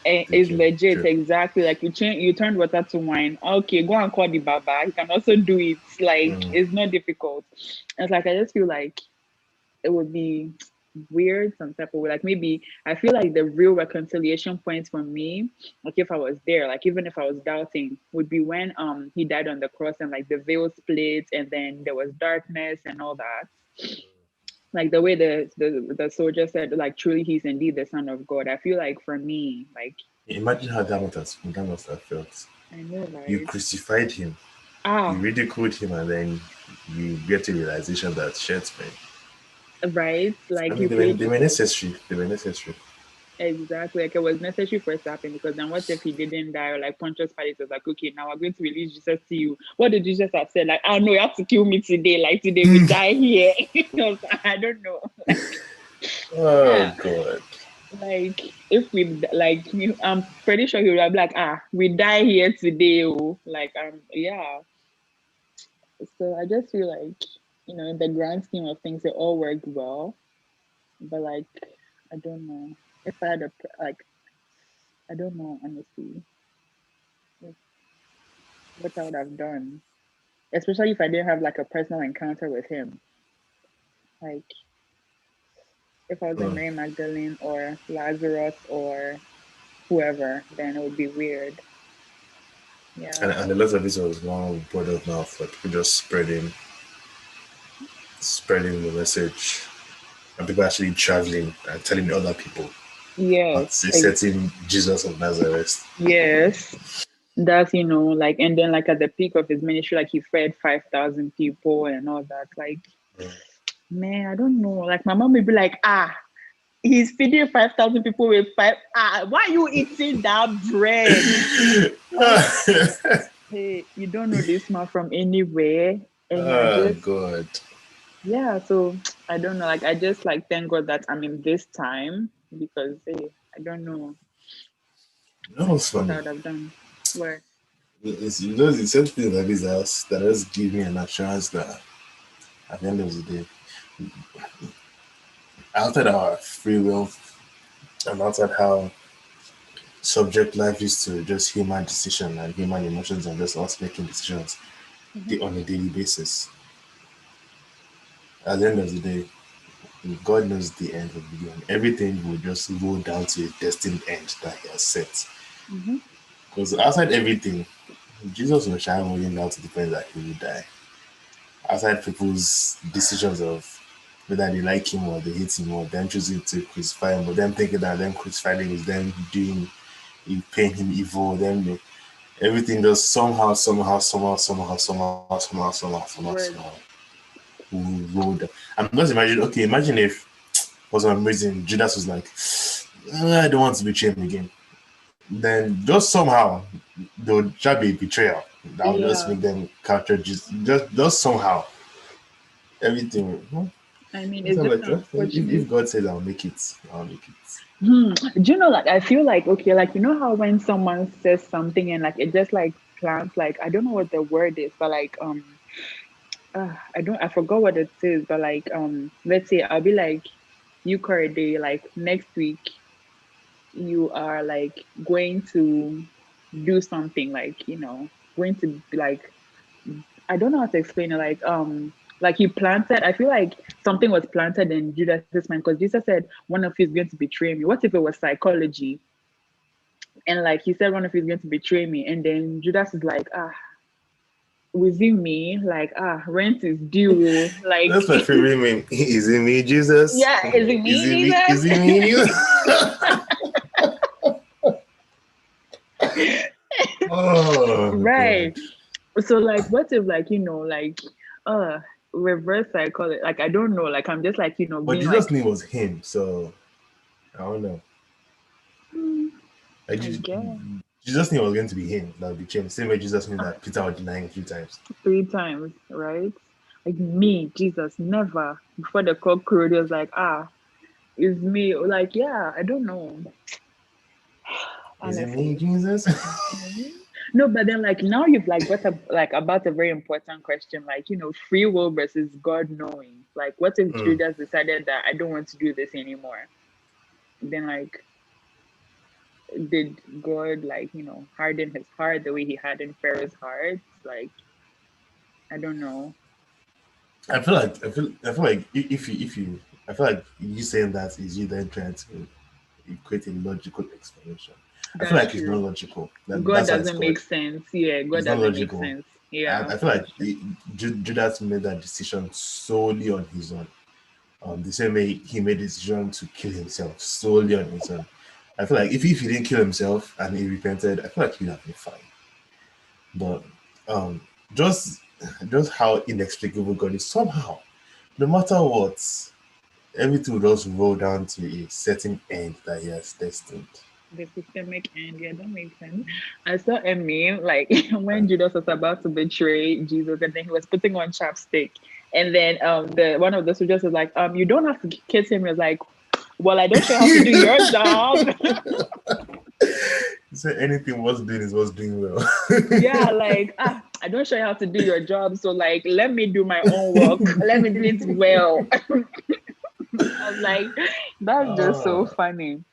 is taking legit, true. exactly. Like you turned water to wine. Okay, go and call the Baba. He can also do it. Like Mm. it's not difficult. And it's like I just feel like it would be weird some type of way. Like maybe I feel like the real reconciliation point for me, like if I was there, like even if I was doubting, would be when he died on the cross and like the veil split and then there was darkness and all that. Like the way the soldier said, like truly he's indeed the son of God. I feel like for me, like Imagine how that must have felt. I know, You right? crucified him, you Ah, ridiculed him, and then you get to the realization that shit, man. right. I Like mean, you played they were necessary. They were necessary. exactly, like it was necessary for it to happen because then what if he didn't die or like Pontius Pilate was like, okay, now we're going to release Jesus to you. What did Jesus have said? Like, oh no, you have to kill me today. Like today we die here. I don't know. Oh Ah, God. like if we like, I'm pretty sure he would have been like, we die here today. Oh, like yeah. So I just feel like in the grand scheme of things, it all worked well. But like, I don't know if I had like, I don't know honestly what I would have done, especially if I didn't have like a personal encounter with him. Like if I was in Mm. Mary Magdalene or Lazarus or whoever, then it would be weird. Yeah. And a lot of it was one word of mouth, like people just spreading the message, and people actually traveling and telling other people about Yes. a certain Jesus of Nazareth. Yes. That's like, and then like at the peak of his ministry, like he fed 5,000 people and all that. Like, man, I don't know. Like my mom would be like, he's feeding 5,000 people with five. Why are you eating that bread? Hey, you don't know this man from anywhere, and you're Oh just God. yeah. So I don't know. Like I just like thank God that I'm in this time because hey, I don't know That like was what I funny. would have done. What? It's something like this that just give me an assurance that at the end of the day, outside our free will and outside how subject life is to just human decision and human emotions and just us making decisions Mhm. on a daily basis. At the end of the day, God knows the end of the day, and everything will just go down to a destined end that He has set. Mhm. Because outside everything, Jesus was shy holding out to the point that He will die. Outside people's decisions of whether they like Him or they hate Him or them choosing to crucify Him or them thinking that them crucifying Him is them doing, paying Him evil, everything just somehow Word. will roll down. I'm just imagine, okay, imagine if for some reason Judas was like, I don't want to betray him again. Then just somehow there would just be betrayal. That would just Yeah. make them capture just somehow. Everything. I mean, It's it's not just like, if unfortunate. God says I'll make it, I'll make it. Do you know, like, I feel like, okay, like, you know how when someone says something and like it just like plants, like, I don't know what the word is, but like, I forgot what it is, but like, let's say I'll be like, you, Corday, like next week, you are like going to do something, like, going to be like, I don't know how to explain it. Like he planted. I feel like something was planted in Judas's mind because Jesus said one of you is going to betray me. What if it was psychology? And like he said, one of you is going to betray me, and then Judas is like, within me, like rent is due. Like, That's my favorite meme. Is it me, Jesus? yeah, is it Is me, it me? Is it me? Oh right? god. So like, what if like like uh reverse psychology? Like I don't know. Like I'm just like But being Jesus like, name was him, so I don't know. hmm, Like I guess Jesus knew it was going to be him that would be changed. Same way Jesus knew that Peter was denying a few times. 3 times, right? Like me, Jesus, never. Before the cock crowed, it was like, it's me. Like, yeah, I don't know. Is it me, Honestly. Jesus? Mhm. No, but then like now you've like brought up like about a very important question, like free will versus God knowing. Like, what if Mm. Judas decided that I don't want to do this anymore? Then like, did God like harden his heart the way he hardened Pharaoh's heart? Like, I don't know. I feel like if you I feel like you saying that is you then trying to equate a logical explanation. I feel That's like it's not true. logical. God That's why it's doesn't called. make sense. Yeah, God It's not doesn't make logical. sense. And Yeah, I feel that's like true. Judas made that decision solely on his own. The same way he made the decision to kill himself solely on his own. I feel like if he didn't kill himself and he repented, I feel like he'd have been fine. But um, just just how inexplicable God is somehow, no matter what, everything will just roll down to a certain end that he has destined. The systemic end, yeah, that makes sense. I saw a meme like Uh, when Judas was about to betray Jesus, and then he was putting on chapstick, and then the one of the soldiers was like, you don't have to kiss him. He was like, well, I don't show you how to do your job. he said anything was doing is what's doing well. Yeah, like I don't show you how to do your job, so like let me do my own work. Let me do it well. I was like, that's just so Ah, funny.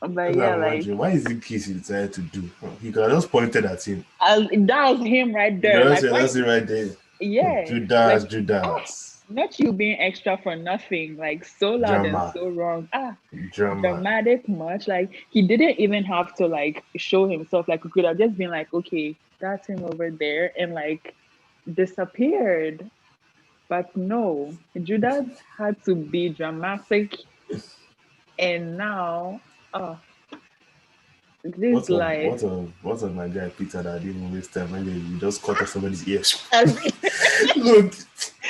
But that's what yeah, I'm like wondering. Why is it kiss he decided to do? He could have just pointed at him. that was him right You there. can just Like, say, why? that's it right there. Yeah, Judas, like ah, Judas. not you being extra for nothing. Like so loud and Drama, so wrong. drama. Dramatic much. Like he didn't even have to like show himself. Like he could have just been like, okay, that's him over there, and like disappeared. But no, Judas had to be dramatic, and now, oh, this life. What of my guy Peter that didn't waste time when you just cut off somebody's ears? As Look,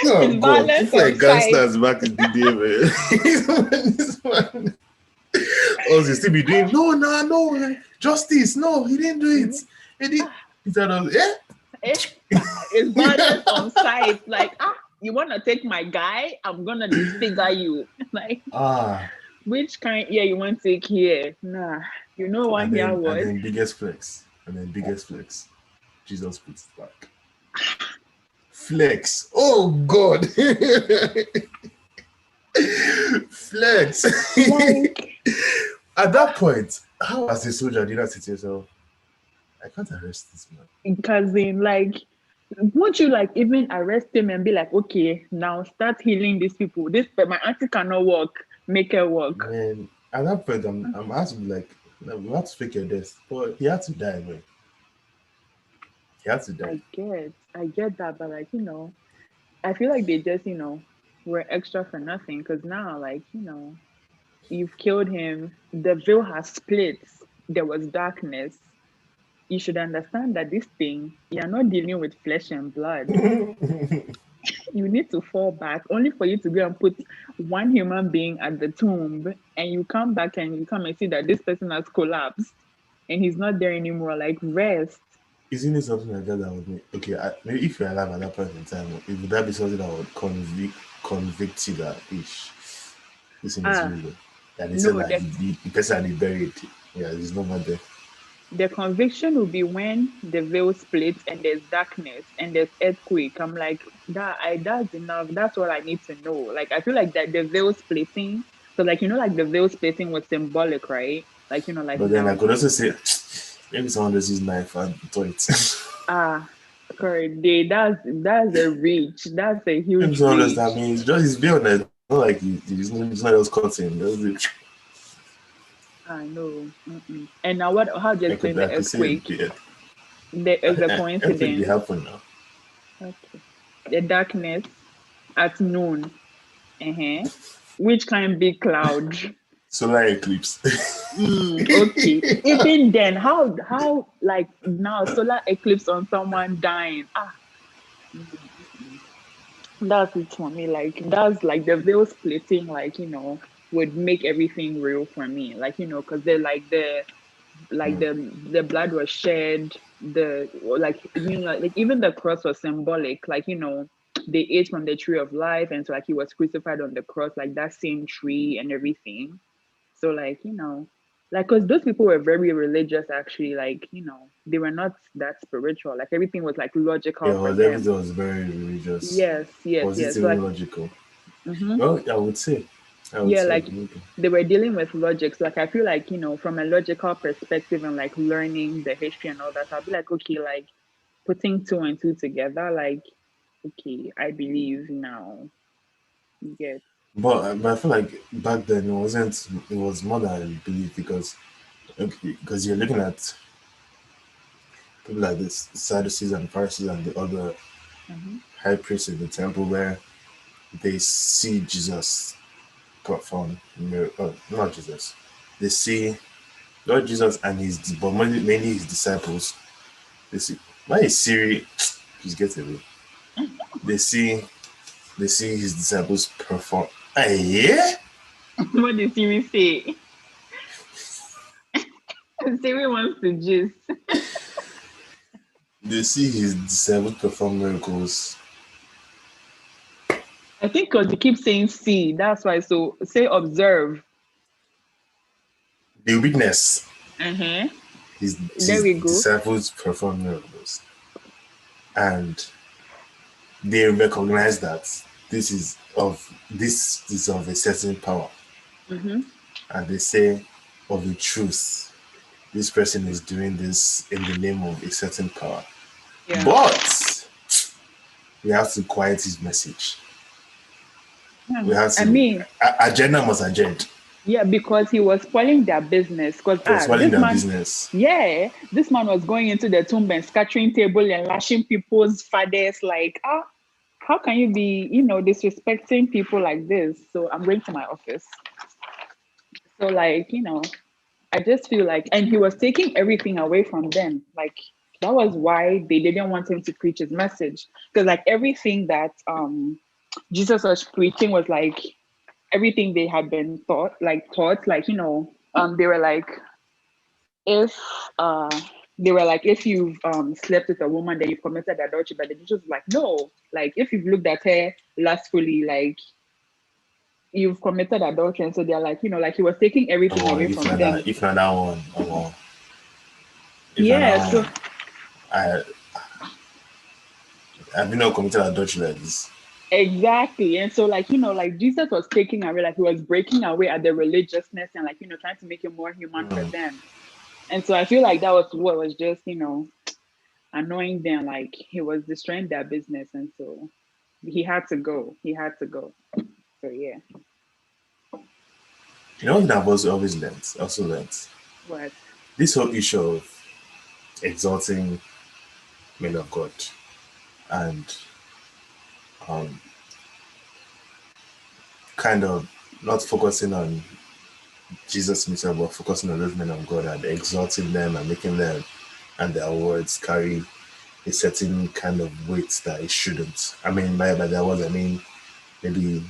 oh it's god, violence people on like sight. gangsters back in the day, man. This man, us they still be doing no, justice. No, he didn't do it. Mhm. He did. Ah, Peter does, yeah. eh, it's violence on sight. Like, you want to take my guy? I'm gonna disfigure you. Like, Ah, which kind? Yeah, you want to take here? Nah, you know one here and what? then biggest flex, Jesus puts it back. Flex. Oh God. Flex. Like, At that point, how as a soldier did not say to yourself, I can't arrest this man. cousin, like, won't you like even arrest him and be like, okay, now start healing these people. This, but my auntie cannot walk. Make her walk. Man, at that point, I'm has to be like, no, we have to fake your death. But he had to die, man. He had to die. I get that, but like, I feel like they just, were extra for nothing because now, like, you've killed him, the veil has split, there was darkness. You should understand that this thing, you're not dealing with flesh and blood. You need to fall back only for you to go and put one human being at the tomb, and you come back and you come and see that this person has collapsed and he's not there anymore. Like, rest. Isn't it something like that that would make okay? Maybe if you're alive at that point in time, would that be something that would convict you that ish, this thing is Ah, real? And they said No, like the person that they buried, yeah, he's no more there. the conviction will be when the veil splits and there's darkness and there's earthquake. I'm like, that's enough. That's all I need to know. Like I feel like that the veil splitting, so like like the veil splitting was symbolic, right? Like like But then I now. could also say maybe someone just use knife and do it. Ah, correct. That's a reach. That's a Maybe huge someone just, I reach. mean, it's just, it's beyond that. It's not like it's not just cutting. I know. Mm-mm. And now what? How do you explain I the could say earthquake? the There is a everything they coincidence. happen now. Okay. The darkness at noon. Uh-huh. Which kind big cloud? Solar eclipse. Okay. Even then, how like now solar eclipse on someone dying? Mm, mm. That's it for me. Like that's like the veil splitting. Like would make everything real for me. Like because they're like Mm. the blood was shed. The like like even the cross was symbolic. Like they ate from the tree of life, and so like he was crucified on the cross, like that same tree and everything. So like like because those people were very religious actually. Like they were not that spiritual. Like everything was like logical Yeah, for well, them. everything was very religious. Yes, yes, Was it yes. So like even logical? hmm Well, I would say. I would yeah, say. like Maybe. they were dealing with logic. So like I feel like from a logical perspective and like learning the history and all that, I'll be like, okay, like putting two and two together, like okay, I believe now. You get. But I feel like back then it wasn't. It was more than belief because okay, because you're looking at people like this Sadducees and Pharisees and the other Hmm. high priests in the temple where they see Jesus perform miracle. Not Jesus. They see not Jesus and but mainly his disciples. They see why is Siri? Please get away. They see his disciples perform. Yeah. What did Siri say? Siri wants to gist. They see his disciples perform miracles. I think because he keeps saying see, that's why. So say observe. The witness Uh-huh. There his we go. disciples perform miracles, and they recognize that this is of a certain power, Mm-hmm. and they say of the truth. This person is doing this in the name of a certain power, Yeah. but we have to quiet his message. Yeah. We have I to mean, agenda must agenda. yeah, because he was spoiling their business. Because It was spoiling this their man, business. yeah, this man was going into the tomb and scattering table and lashing people's fathers. Like, how can you be, disrespecting people like this? So I'm going to my office. So like, I just feel like, and he was taking everything away from them. Like that was why they didn't want him to preach his message, because like everything that Jesus was preaching was like everything they had been taught. Like they were like if uh they were like if you've slept with a woman then you've committed adultery, but the Jesus was like no, like if you've looked at her lustfully, like you've committed adultery. And so they're like like he was taking everything away from them. If not that one, if not Yeah, that so one, I I've been not committed adultery like this. exactly. And so like like Jesus was taking away, like he was breaking away at the religiousness and like trying to make it more human for Mm. them. And so I feel like that was what was just annoying them. Like he was destroying their business, and so he had to go. He had to go. So yeah. You know what I've also learned What? this whole issue of exalting men of God and um, kind of not focusing on Jesus himself, but focusing on those men of God and exalting them and making them and their words carry a certain kind of weight that it shouldn't. I mean, by their words, I mean maybe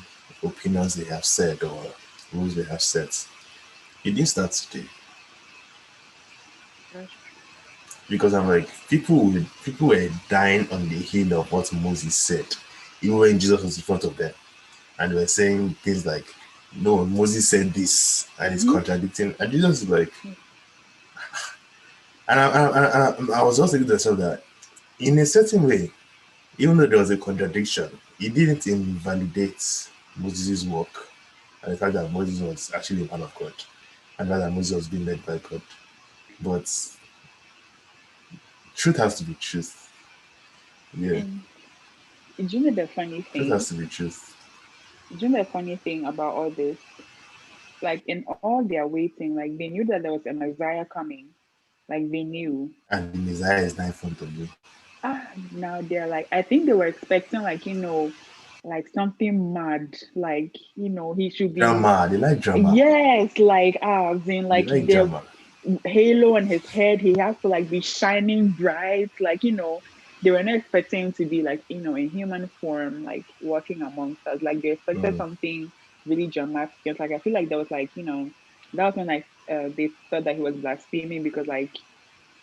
opinions they have said or rules they have set. It didn't start today That's true. because I'm like people were dying on the hill of what Moses said, even when Jesus was in front of them, and they were saying things like no, Moses said this and it's Mhm. contradicting. And Jesus is like, and I was also thinking to myself that in a certain way, even though there was a contradiction, it didn't invalidate Moses' work and the fact that Moses was actually a man of God and that Moses was being led by God. But truth has to be truth. Yeah, And do you know the funny truth thing? has to be truth. Do you know the funny thing about all this? Like in all their waiting, like they knew that there was a Messiah coming. Like they knew. And the Messiah is not in front of you. Now they're like, I think they were expecting like, like something mad. Like, he should be, Drama, they like drama. yes, like as in They like like the drama. halo on his head, he has to like be shining bright. Like, they were not expecting him to be like, in human form, like walking amongst us. Like they expected Mm. something really dramatic. It's like I feel like there was like, that was when like they thought that he was blaspheming because like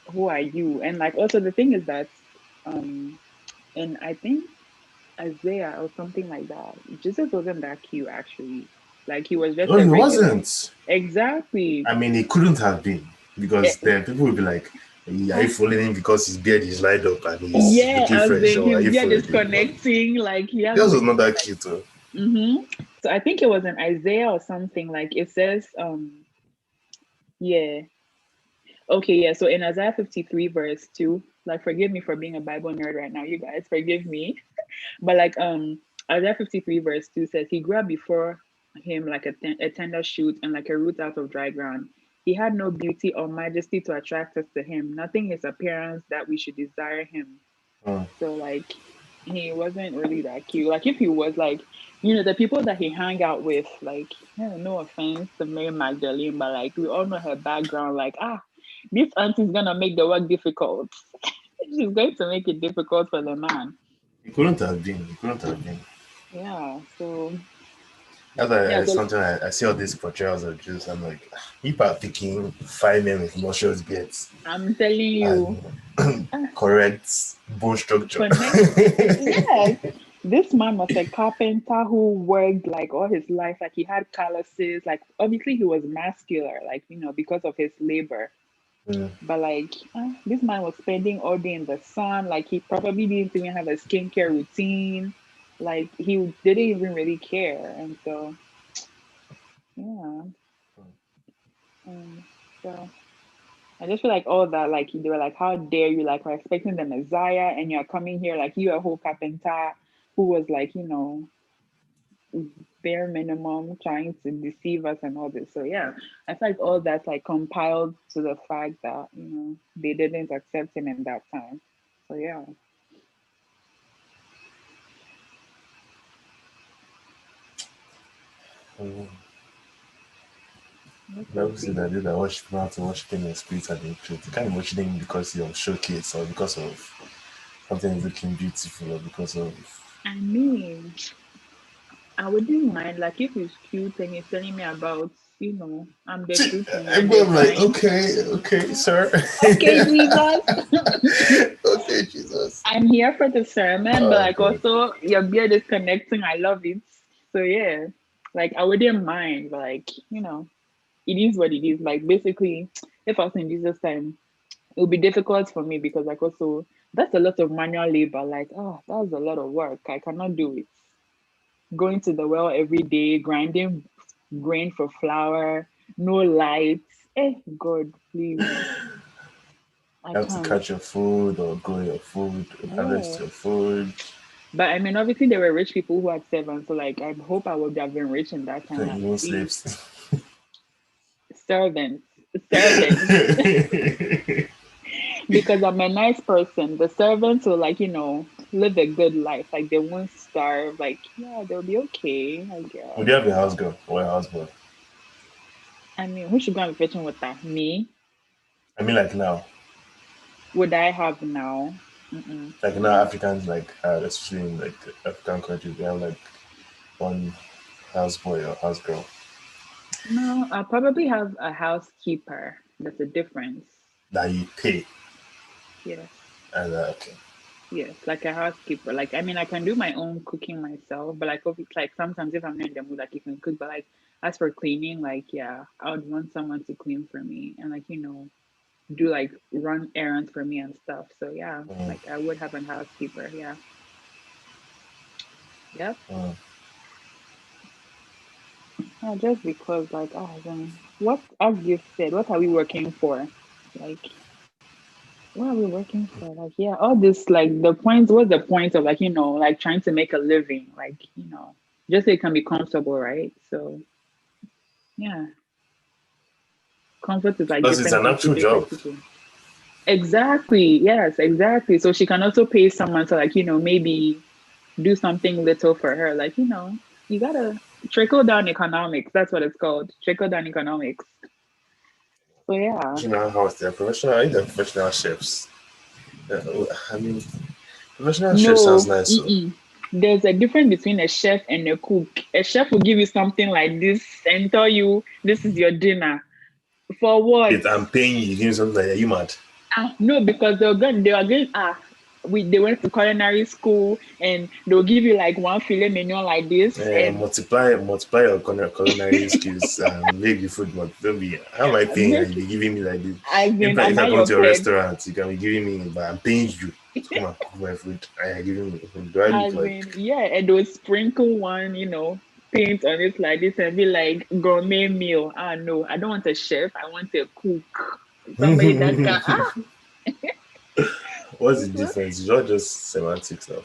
who are you? And like also the thing is that um and I think Isaiah or something like that, Jesus wasn't that cute actually. Like he was just No, a he regular. wasn't. Exactly. I mean, he couldn't have been because Eh, then people would be like, "Are you ah, following him because his beard is lined up and he's yeah, looking as fresh, in or are his you beard following is him?" No, connecting, like he he has was like not this that like cute. Too. so I think it was in Isaiah or something, like it says yeah. Okay, yeah. So in Isaiah 53 verse 2, like forgive me for being a Bible nerd right now, you guys, forgive me. But like Isaiah 53 verse 2 says he grew up before him like a tender shoot and like a root out of dry ground. He had no beauty or majesty to attract us to him, nothing his appearance that we should desire him. Mm. So like he wasn't really that cute. Like if he was like, the people that he hung out with, like, no offense to Mary Magdalene, but like we all know her background, like, this auntie's gonna make the work difficult. She's going to make it difficult for the man. He couldn't have been. He couldn't have been. Yeah, so That's why yeah, so something I see all these portrayals of Jews. I'm like, people are picking five men with luscious beards I'm telling you, and ah, correct bone structure. connect. Yes, this man was a carpenter who worked like all his life. Like he had calluses. Like obviously he was muscular, like because of his labor. Mm. But like this man was spending all day in the sun. Like he probably didn't even have a skincare routine. Like he didn't even really care. And so yeah, um, so. I just feel like all that, like they were like, how dare you? Like we're expecting the Messiah, and you're coming here like you a whole carpenter who was like, bare minimum trying to deceive us and all this. So yeah, I feel like all that's like compiled to the fact that they didn't accept him in that time. So yeah, Mm. that's The so Bible says that crazy. they that worship not to worship him in spirit and in truth. You can't worship him because you're showcase or because of something is looking beautiful or because of I mean, I wouldn't mind like if he's cute and he's telling me about, I'm the truth and you're I'm the like, vine. okay, okay, sir. Okay, Jesus. Okay, Jesus. I'm here for the sermon, but Oh like god. also your beard is connecting. I love it. So yeah, like I wouldn't mind, but like it is what it is. Like basically, if I was in Jesus' time, it would be difficult for me because like also that's a lot of manual labor. Like that's a lot of work. I cannot do it. Going to the well every day, grinding grain for flour, no lights. God, please, I You have to can't. catch your food or grow your food, harvest Yeah. your food. But I mean, obviously, there were rich people who had servants. So, like, I hope I would have been rich in that time. Like Like, you own please, slaves. servants, servants, because I'm a nice person. The servants will, like, live a good life. Like, they won't starve. Like, yeah, they'll be okay, I Would guess. you have a house girl or a houseboy? I mean, who should go and be fetching water? Me? I mean, like now, Would I have now? Mm-mm. like now Africans like especially in like African countries, they have like one houseboy or house girl No, I'll probably have a housekeeper. That's a difference. that you pay. Yes. And okay, Yes, like a housekeeper. Like, I mean, I can do my own cooking myself, but like, if it's like sometimes if I'm not in the mood, like you can cook, but like, as for cleaning, like yeah, I would want someone to clean for me and like, do like run errands for me and stuff. So yeah, Mm, like I would have a housekeeper. Yeah. Yep. mm. Just because like then what, as you said, what are we working for? Like what are we working for? Like yeah, all this like the point, what's the point of like, like trying to make a living? Like, just so it can be comfortable, right? So yeah, comfort is like Plus, it's different an things to actual job. different people. Exactly. Yes, exactly. So she can also pay someone to like, maybe do something little for her. Like, you gotta trickle down economics. That's what it's called. Trickle down economics. So yeah. Professional house, they're professional, they're professional chefs. I mean, professional chef sounds No, nice, so. there's a difference between a chef and a cook. A chef will give you something like this and tell you this is your dinner. For what? Wait, I'm paying you, give me something like that. You mad? No, because they went to culinary school and they'll give you like one filet mignon like this and Multiply your culinary skills and make the food more. Don't be, how am I paying and make you be giving me like this? as in If am I I come your to your pet? restaurant, you can be giving me, but I'm paying you to come and cook my food and you're giving me. Do I look As like. in, yeah, and they'll sprinkle one, paint on it like this and be like gourmet meal. No, I don't want a chef. I want a cook. Somebody that can What's the difference? It's not just semantics now.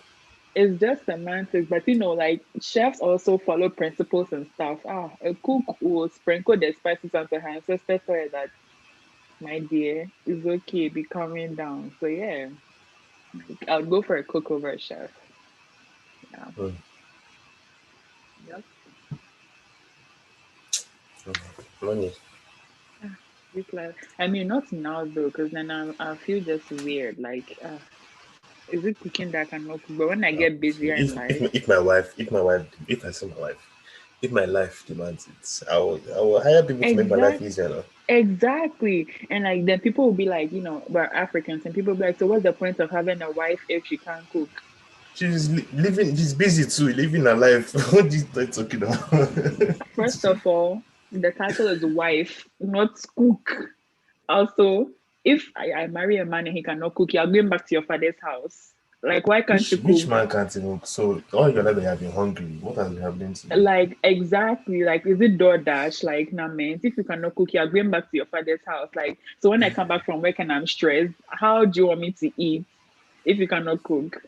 it's just semantics, but like chefs also follow principles and stuff. A cook will sprinkle the spices onto her ancestor so that my dear is okay, be coming down. So yeah, like, I'll go for a cook over a chef. Yeah. Hmm. Yep. Money. Ah, This life. I mean, not now though, because then I feel just weird. Like, is it cooking that I cannot cook? But when I get busier in life, If I see my wife, if my life demands it, I will hire people to make my life exact, easier now. exactly. And like then people will be like, we're Africans, and people will be like, so what's the point of having a wife if she can't cook? Living, she's busy too, living her life. What are you talking about? First of all, the title is wife, not cook. Also, if I marry a man and he cannot cook, you're going back to your father's house. Like, why can't you Which cook? man can't even, so all your life you have been hungry. What has been happening to you? Like, exactly. Like, is it DoorDash? Like, nah, man, if you cannot cook, you're going back to your father's house. Like, so when I come back from work and I'm stressed, how do you want me to eat if you cannot cook?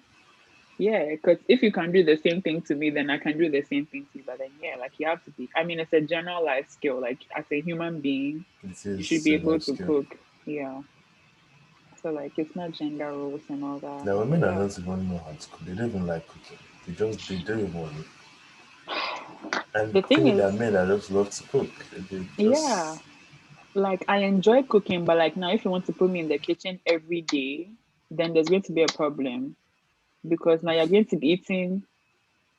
Yeah, because if you can do the same thing to me, then I can do the same thing to you. But then, yeah, like, you have to be, I mean, it's a general life skill. Like, as a human being, It you should is be a able life to skill. cook. Yeah. So, like, it's not gender roles and all that. There are So, women that yeah. don't even know how to cook. They don't even like cooking. They don't even want it. And The thing clearly there is, are men that just love to cook. They yeah, just like I enjoy cooking, but like now, if you want to put me in the kitchen every day, then there's going to be a problem because now you're going to be eating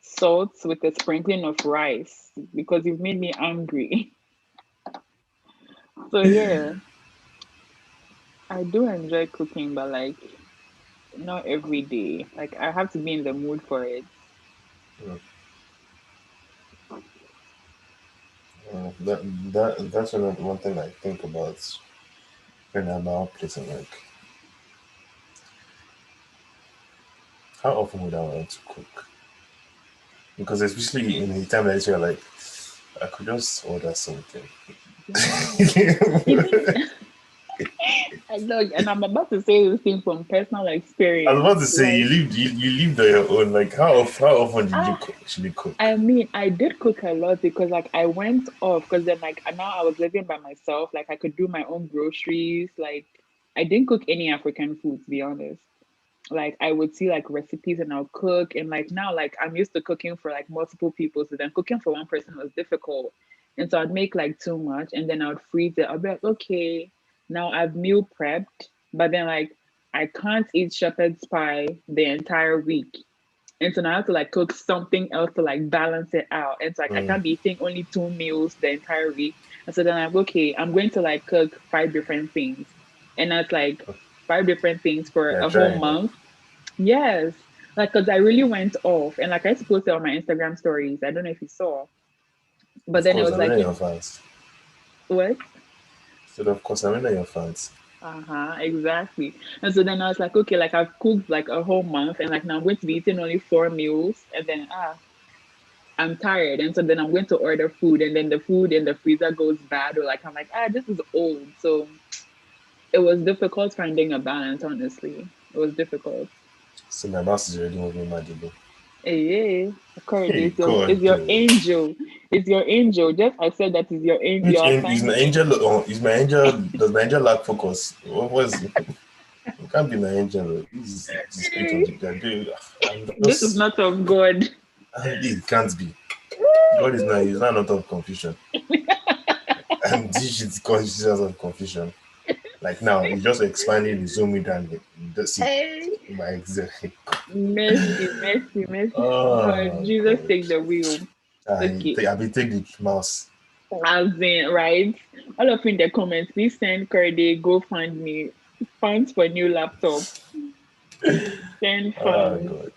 salt with a sprinkling of rice because you've made me angry. So yeah, I do enjoy cooking, but like not every day. Like I have to be in the mood for it. you that's one thing I think about when I'm out place and like how often would I want to cook? Because especially in a time like you're like I could just order something. Yeah. Even I know, and I'm about to say this thing from personal I was experience. about to say Like, you lived on your own. Like how often did you ah, actually cook? I mean, I did cook a lot because like I went off because then like now I was living by myself. Like I could do my own groceries. Like I didn't cook any African food to be honest. Like I would see like recipes and I'll cook and like now like I'm used to cooking for like multiple people. So then cooking for one person was difficult. And so I'd make like too much and then I would freeze it. I'll be like, okay, now I've meal prepped, but then like I can't eat shepherd's pie the entire week. And so now I have to like cook something else to like balance it out. And so like I Mm, can't be eating only two meals the entire week. And so then I'm okay, I'm going to like cook five different things. And that's like five different things for yeah, a whole trying. month. Yes. Like, cause I really went off. And like I posted on my Instagram stories. I don't know if you saw. But Of then it course, was I'm like, in your fans. what? So of course, I'm in your fans. Uh-huh, exactly. And so then I was like, okay, like I've cooked like a whole month and like now I'm going to be eating only 4 meals and then I'm tired. And so then I'm going to order food and then the food in the freezer goes bad or like I'm like, this is old. So it was difficult finding a balance, honestly. It was difficult. So my mouse is already moving madly. Hey, Correct. Hey It's God, your angel. It's your angel. Just I said that is which your is my assignment. angel? Is my angel? Does my angel lack focus? What was? It can't be my angel. This is the spirit of Hey, the God. I'm this is just. not of God. It can't be. God is not. He's not out of confusion. And this is conscious of confusion. Like now, he's just expanding the zoom it and the see Hey. my exact. Mercy, mercy, mercy. God, Oh Jesus God. take the wheel. Okay. I be take the mouse. As in, right? All of you in the comments, please send Corday, go fund me. Funds for new laptop. Send Oh funds. God.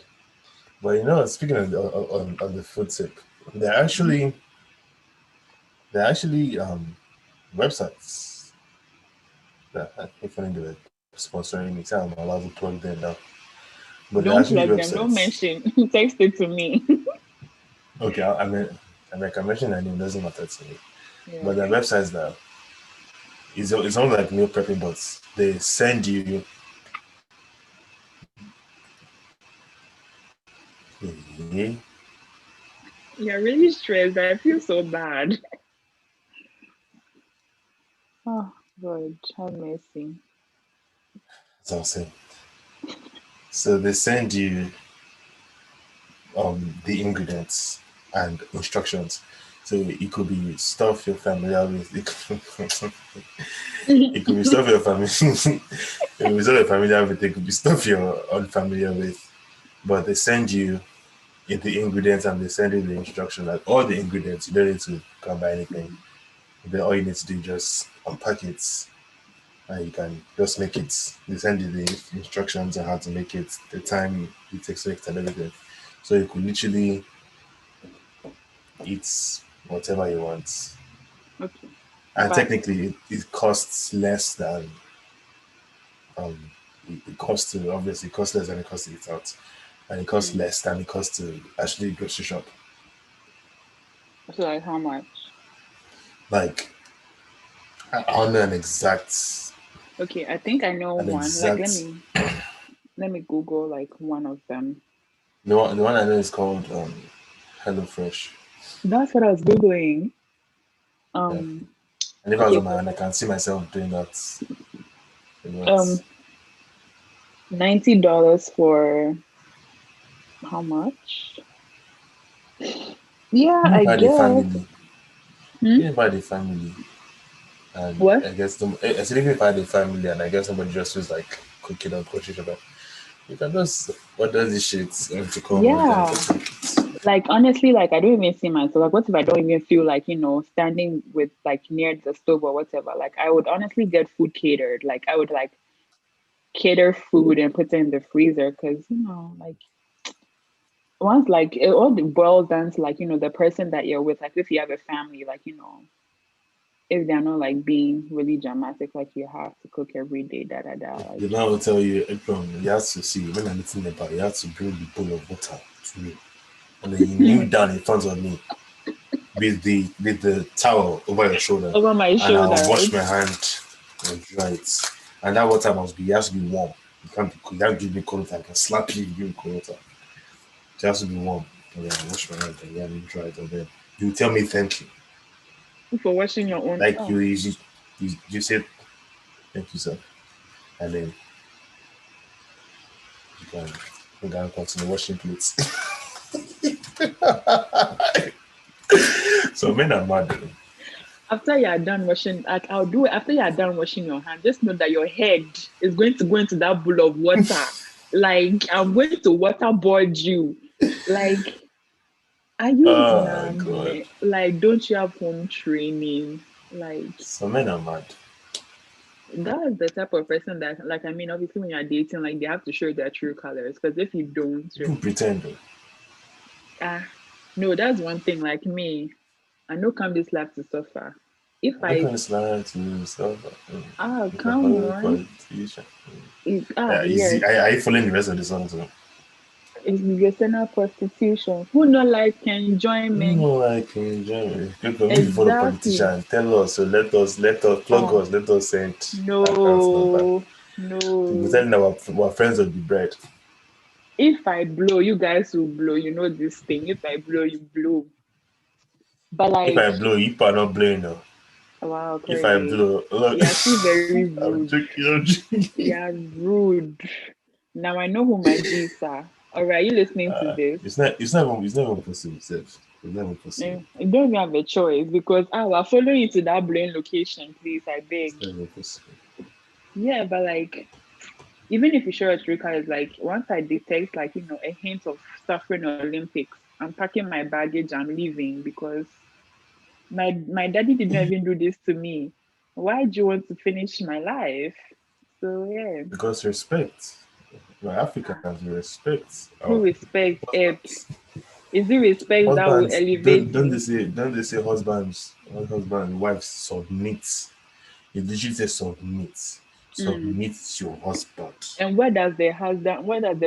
But speaking of on the food tip, they're Mhm. actually they're actually websites that if only they were sponsoring me, so I'm allowed to plug them now. But they're Don't actually plug them, don't websites. mention. Text it to me. Okay, I can mention their name, doesn't matter to me. Yeah, But they're okay. websites that it's not like meal prepping, but they send you. Yeah, You're really stressed. I feel so bad. Oh, God, have mercy. that's what I'm saying. So they send you the ingredients and instructions. So it could be stuff you're familiar with. It could be stuff you're familiar. It could be stuff you're familiar with. It could be stuff you're unfamiliar with. But they send you the ingredients and they send you the instruction. Like all the ingredients, you don't need to come by anything. Then all you need to do is just unpack it, and you can just make it. They send you the instructions on how to make it, the time it takes to make it, and everything. So you could literally eat whatever you want. Okay. And But technically, it costs less than um, it costs to obviously it costs less than it costs to eat out, and it costs mm, less than it costs to actually grocery shop. so like how much? Like I don't know Okay, I think I know an one. Like exact. let me Google like one of them. The one I know is called HelloFresh. That's what I was Googling. Yeah. Um And if I was okay, on my own, I can see myself doing that. um What? $90 for how much? Yeah, Even I if I had a guess. family, Hmm? even if I had a family, and What? I guess I said even if I had a family, and I guess somebody just feels like cooking or grocery shop, you can just order this shit to come and then Yeah. just make it. Like honestly, like I don't even see myself. Like what if I don't even feel like, standing with like near the stove or whatever? Like I would honestly get food catered. Like I would like cater food and put it in the freezer because like once like it all boils down to like, the person that you're with. Like if you have a family, like, if they're not like being really dramatic, like you have to cook every day, da da da. They Like now will tell you, you have to see when I'm eating the bar, you have to bring the bowl of water to me. And then you kneel down in front of me with the towel over your shoulder, over my and shoulder, I'll wash right? my hand and dry it. And that water it has to be warm. You can't be cold. You have to give me cold water. I can slap you if you give me cold water. It has to be warm. And then I wash my hand and then dry it. And then you tell me thank you. For washing your own. Like Oh, you said thank you, sir. And then you can continue washing plates. So men are mad. after you are done washing, like I'll do it after you are done washing your hand. Just know that your head is going to go into that bowl of water. Like I'm going to waterboard you. Like, are you Oh God. numb? Like, don't you have home training? Like, So men are mad. that's the type of person that, like, I mean, obviously, when you're dating, like, they have to show their true colors. Because if you don't, People pretend though. ah, no, that's one thing. Like me. I know come this life to suffer. If I I can slide to stuff. You can come follow on, politician. Is yes, he, are you following the rest of the song too? it's recreational prostitution. Who no like enjoyment? No, I can enjoy it. Because if you follow Exactly. politician, tell us. So let us plug Oh us. Let us send account number. no, We're no. telling our friends will be bread. If I blow, you guys will blow. You know this thing. If I blow, you blow. But If like, I blow, you are not blowing no. wow, If I Corey, blow, look, you're still very I'm rude. joking. I'm joking. You're rude. Now I know who my G's are. All right, you listening to this? It's not even possible, Seth. It's not even possible. You don't even have a choice because I will follow you to that blowing location, please. I It's beg. not even possible. Yeah, but like, even if you show a true colors, like once I detect like a hint of suffering Olympics, I'm packing my baggage. I'm leaving because my daddy did not even do this to me. Why do you want to finish my life? So yeah, Because respect. We're Africans, we respect who our respect it? husbands. Is it respect that will Husbands, elevate don't you? they say husband and wife submit. It literally says submit. Mm. Submit to your husband. And what does the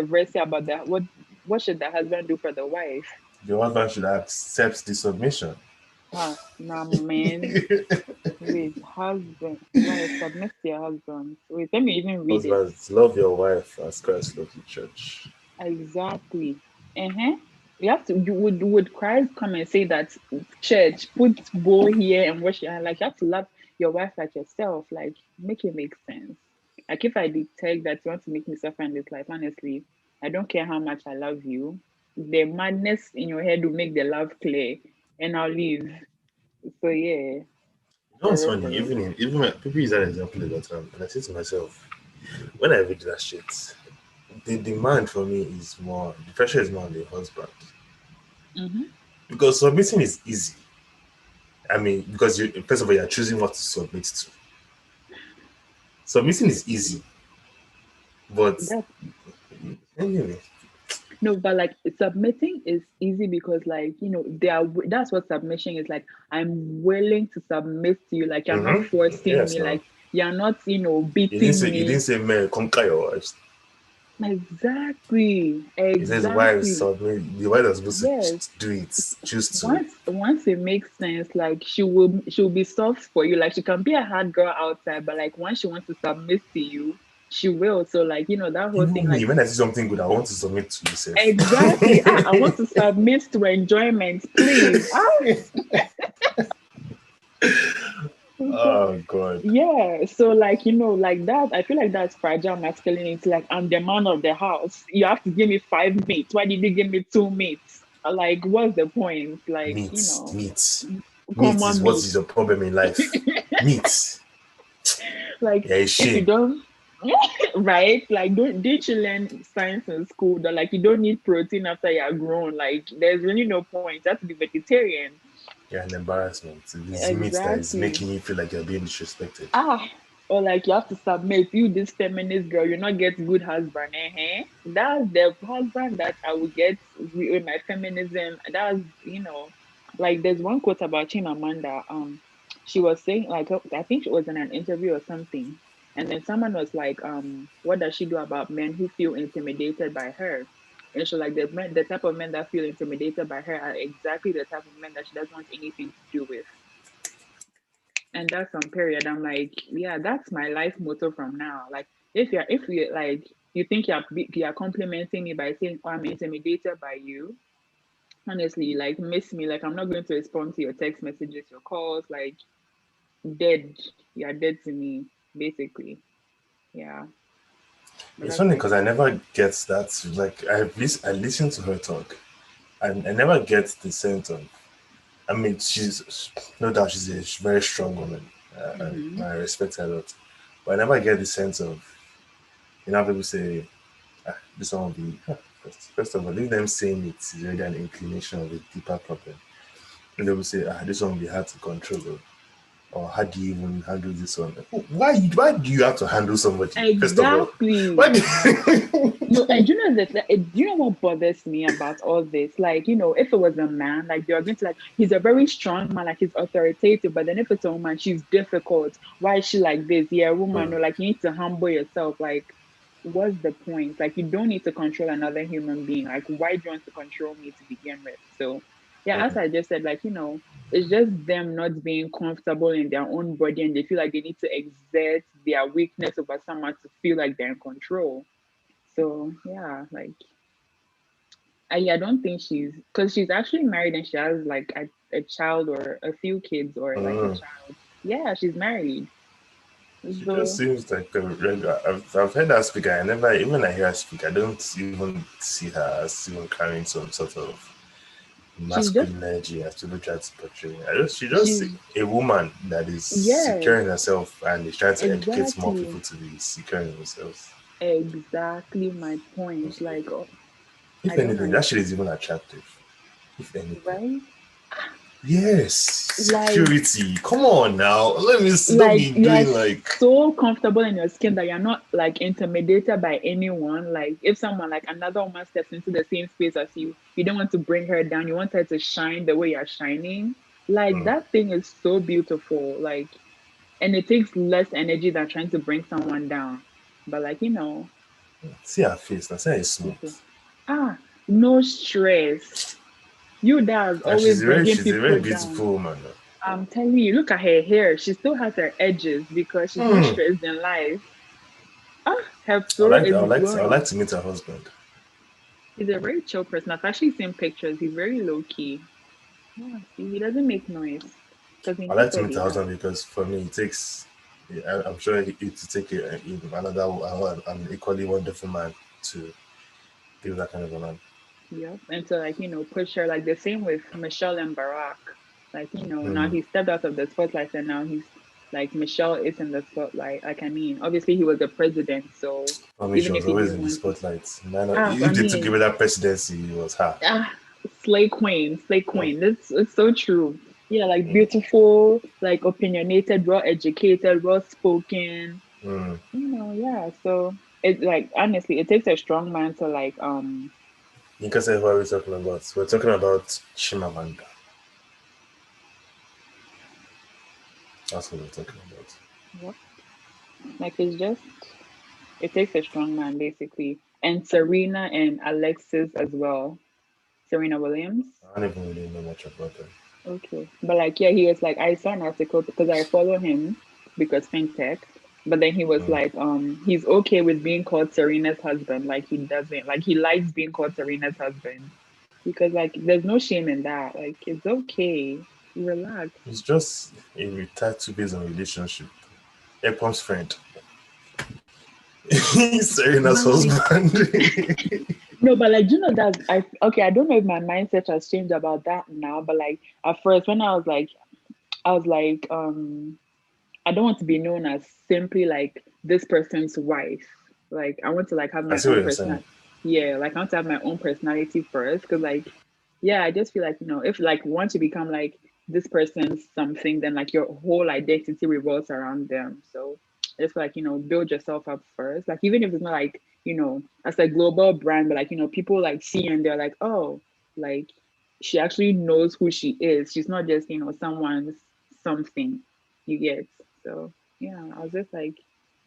verse say about that? What should the husband do for the wife? Your husband should accept the submission. Ah, nah, man. Wait, husband, wife, submit to your husband. Wait, let me even read it. Husbands, love your wife as Christ loved the church. Exactly. Uh-huh. You have to. Would Christ come and say that church put bow here and wash your hand? Like you have to love your wife like yourself. Like make it make sense. Like if I detect that you want to make me suffer in this life, honestly, I don't care how much I love you. The madness in your head will make the love clear, and I'll leave. So yeah, You know what's for funny? real. Even when people use that example a lot, and I say to myself, when I read that shit, the demand for me is more, the pressure is more on the husband. Mm-hmm. Because submitting is easy. I mean, because first of all, you're choosing what to submit to. Submitting is easy, but That anyway, No, but like submitting is easy because that's what submission is like. I'm willing to submit to you. Like you're not forcing yes, me. no. Like you're not You didn't beating say you didn't me. say man conquer your wives. Exactly. It says wives Exactly. submit. The wife is supposed Yes. to do it, choose to. Once it makes sense, like she will be soft for you. Like she can be a hard girl outside, but like once she wants to submit to you, she will. So like, that whole thing, Even me, like when I see something good, I want to submit to yourself. exactly. I want to submit to enjoyment, please. So Oh God. yeah, so like like that, I feel like that's fragile masculinity. Like I'm the man of the house. You have to give me 5 mates. Why did you give me 2 mates? Like, what's the point? Like, Meat, meat, meat is common what meat. is your problem in life. Meat. Like Yeah, a if you shame. don't right? Like don't did you learn science in school that like you don't need protein after you're grown? Like there's really no point. You have to be vegetarian. You're an embarrassment. It's meat that is Exactly. making you feel like you're being disrespected. Ah, or like you have to submit. You, this feminist girl, you not get good husband. That's the husband that I will get with my feminism. That's like there's one quote about Chimamanda. She was saying like I think it was in an interview or something, and then someone was like, what does she do about men who feel intimidated by her? And so like the type of men that feel intimidated by her are exactly the type of men that she doesn't want anything to do with. And that's on period. I'm like, yeah, that's my life motto from now. Like, if you like, you think you're complimenting me by saying, "Oh, I'm intimidated by you." Honestly, you like miss me. Like, I'm not going to respond to your text messages, your calls. Like, dead. You're dead to me, basically. Yeah, but It's that's funny my because I take. never get that. Like I listen to her talk, and I never get the sense of. I mean, she's no doubt she's a very strong woman, and Mm-hmm. I respect her a lot. But I never get the sense of, people say, this one will be. First of all, leave them saying it is already an inclination of a deeper problem. And they will say, this one will be hard to control. Though. or how do you even handle this one? Why do you have to handle somebody? First of all, why Exactly. do No, and you know that do you know what bothers me about all this? Like, if it was a man, like they're going to like he's a very strong man, like he's authoritative, but then if it's a woman, she's difficult. Why is she like this? Yeah, woman, Hmm, no, like you need to humble yourself. Like, what's the point? Like you don't need to control another human being. Like, why do you want to control me to begin with? So yeah, as hmm. I just said, like, it's just them not being comfortable in their own body and they feel like they need to exert their weakness over someone to feel like they're in control. So yeah, like I don't think because she's actually married and she has like a child or a few kids or like a Hmm. child. Yeah, she's married. She just So seems like a regular. I've heard her speak. I never even I hear her speak. I don't even see her as even carrying some sort of she's just masculine energy as people try to portray. She's just she's a woman that is yes, securing herself and is trying to educate more people exactly. to be securing themselves. Exactly my point. So, Like I if don't anything, that understand, shit is even attractive. If anything. right? Yes, Like security. Come on now. Let me see. Don't like be you're doing like so comfortable in your skin that you're not like intimidated by anyone. Like if someone like another woman steps into the same space as you don't want to bring her down. You want her to shine the way you're shining. Like mm, that thing is so beautiful. Like and it takes less energy than trying to bring someone down. But like, see her face. Now say it's people. smooth. Ah, no stress. You that is And always bringing she's a very people down. beautiful woman. I'm telling you, look at her hair. She still has her edges because she's not Hmm. stressed in life. Her floor is I would like glowing. to meet her husband. He's a very chill person. I've actually seen pictures. He's very low key. Yeah, see, he doesn't make noise because he I knows like to what meet he her has. husband because for me it takes. I'm sure it to take another an equally wonderful man to be that kind of a man. Yep. And to like, push her like the same with Michelle and Barack. Like, now Hmm. he stepped out of the spotlight and now he's like Michelle is in the spotlight. Like I mean, obviously he was the president, so For me, she even if was he always didn't in the want to. spotlight. Man, I if they took mean, away that presidency, it was her. ah, slay queen, slay Mm, queen. It's so true. Yeah, like mm, beautiful, like opinionated, well educated, well spoken. mm. Yeah. So it like honestly, it takes a strong man to like Because what are we talking about? We're talking about Chimamanda. That's what we're talking about. yep. Like it takes a strong man basically. And Serena and Alexis as well. Serena Williams. I don't even really know much about them. Okay. But like, yeah, he was like, I saw an article because I follow him because fintech. But then he was Mm. like, he's okay with being called Serena's husband. Like he doesn't like he likes being called Serena's husband. Because like there's no shame in that. Like it's okay. Relax. It's just a retired two based on relationship. Epom's friend. Serena's Like husband. no, but like you know that I don't know if my mindset has changed about that now, but like at first when I was like, I don't want to be known as simply like this person's wife. Like I want to like have I my see what own you're saying. personality. Yeah, like I want to have my own personality first. Cause like, yeah, I just feel like, if like once you become like this person's something, then like your whole identity revolves around them. So I just feel like, build yourself up first. Like even if it's not like, as a global brand, but like, people like see you and they're like, oh, like she actually knows who she is. She's not just, someone's something you get. So yeah, I was just like,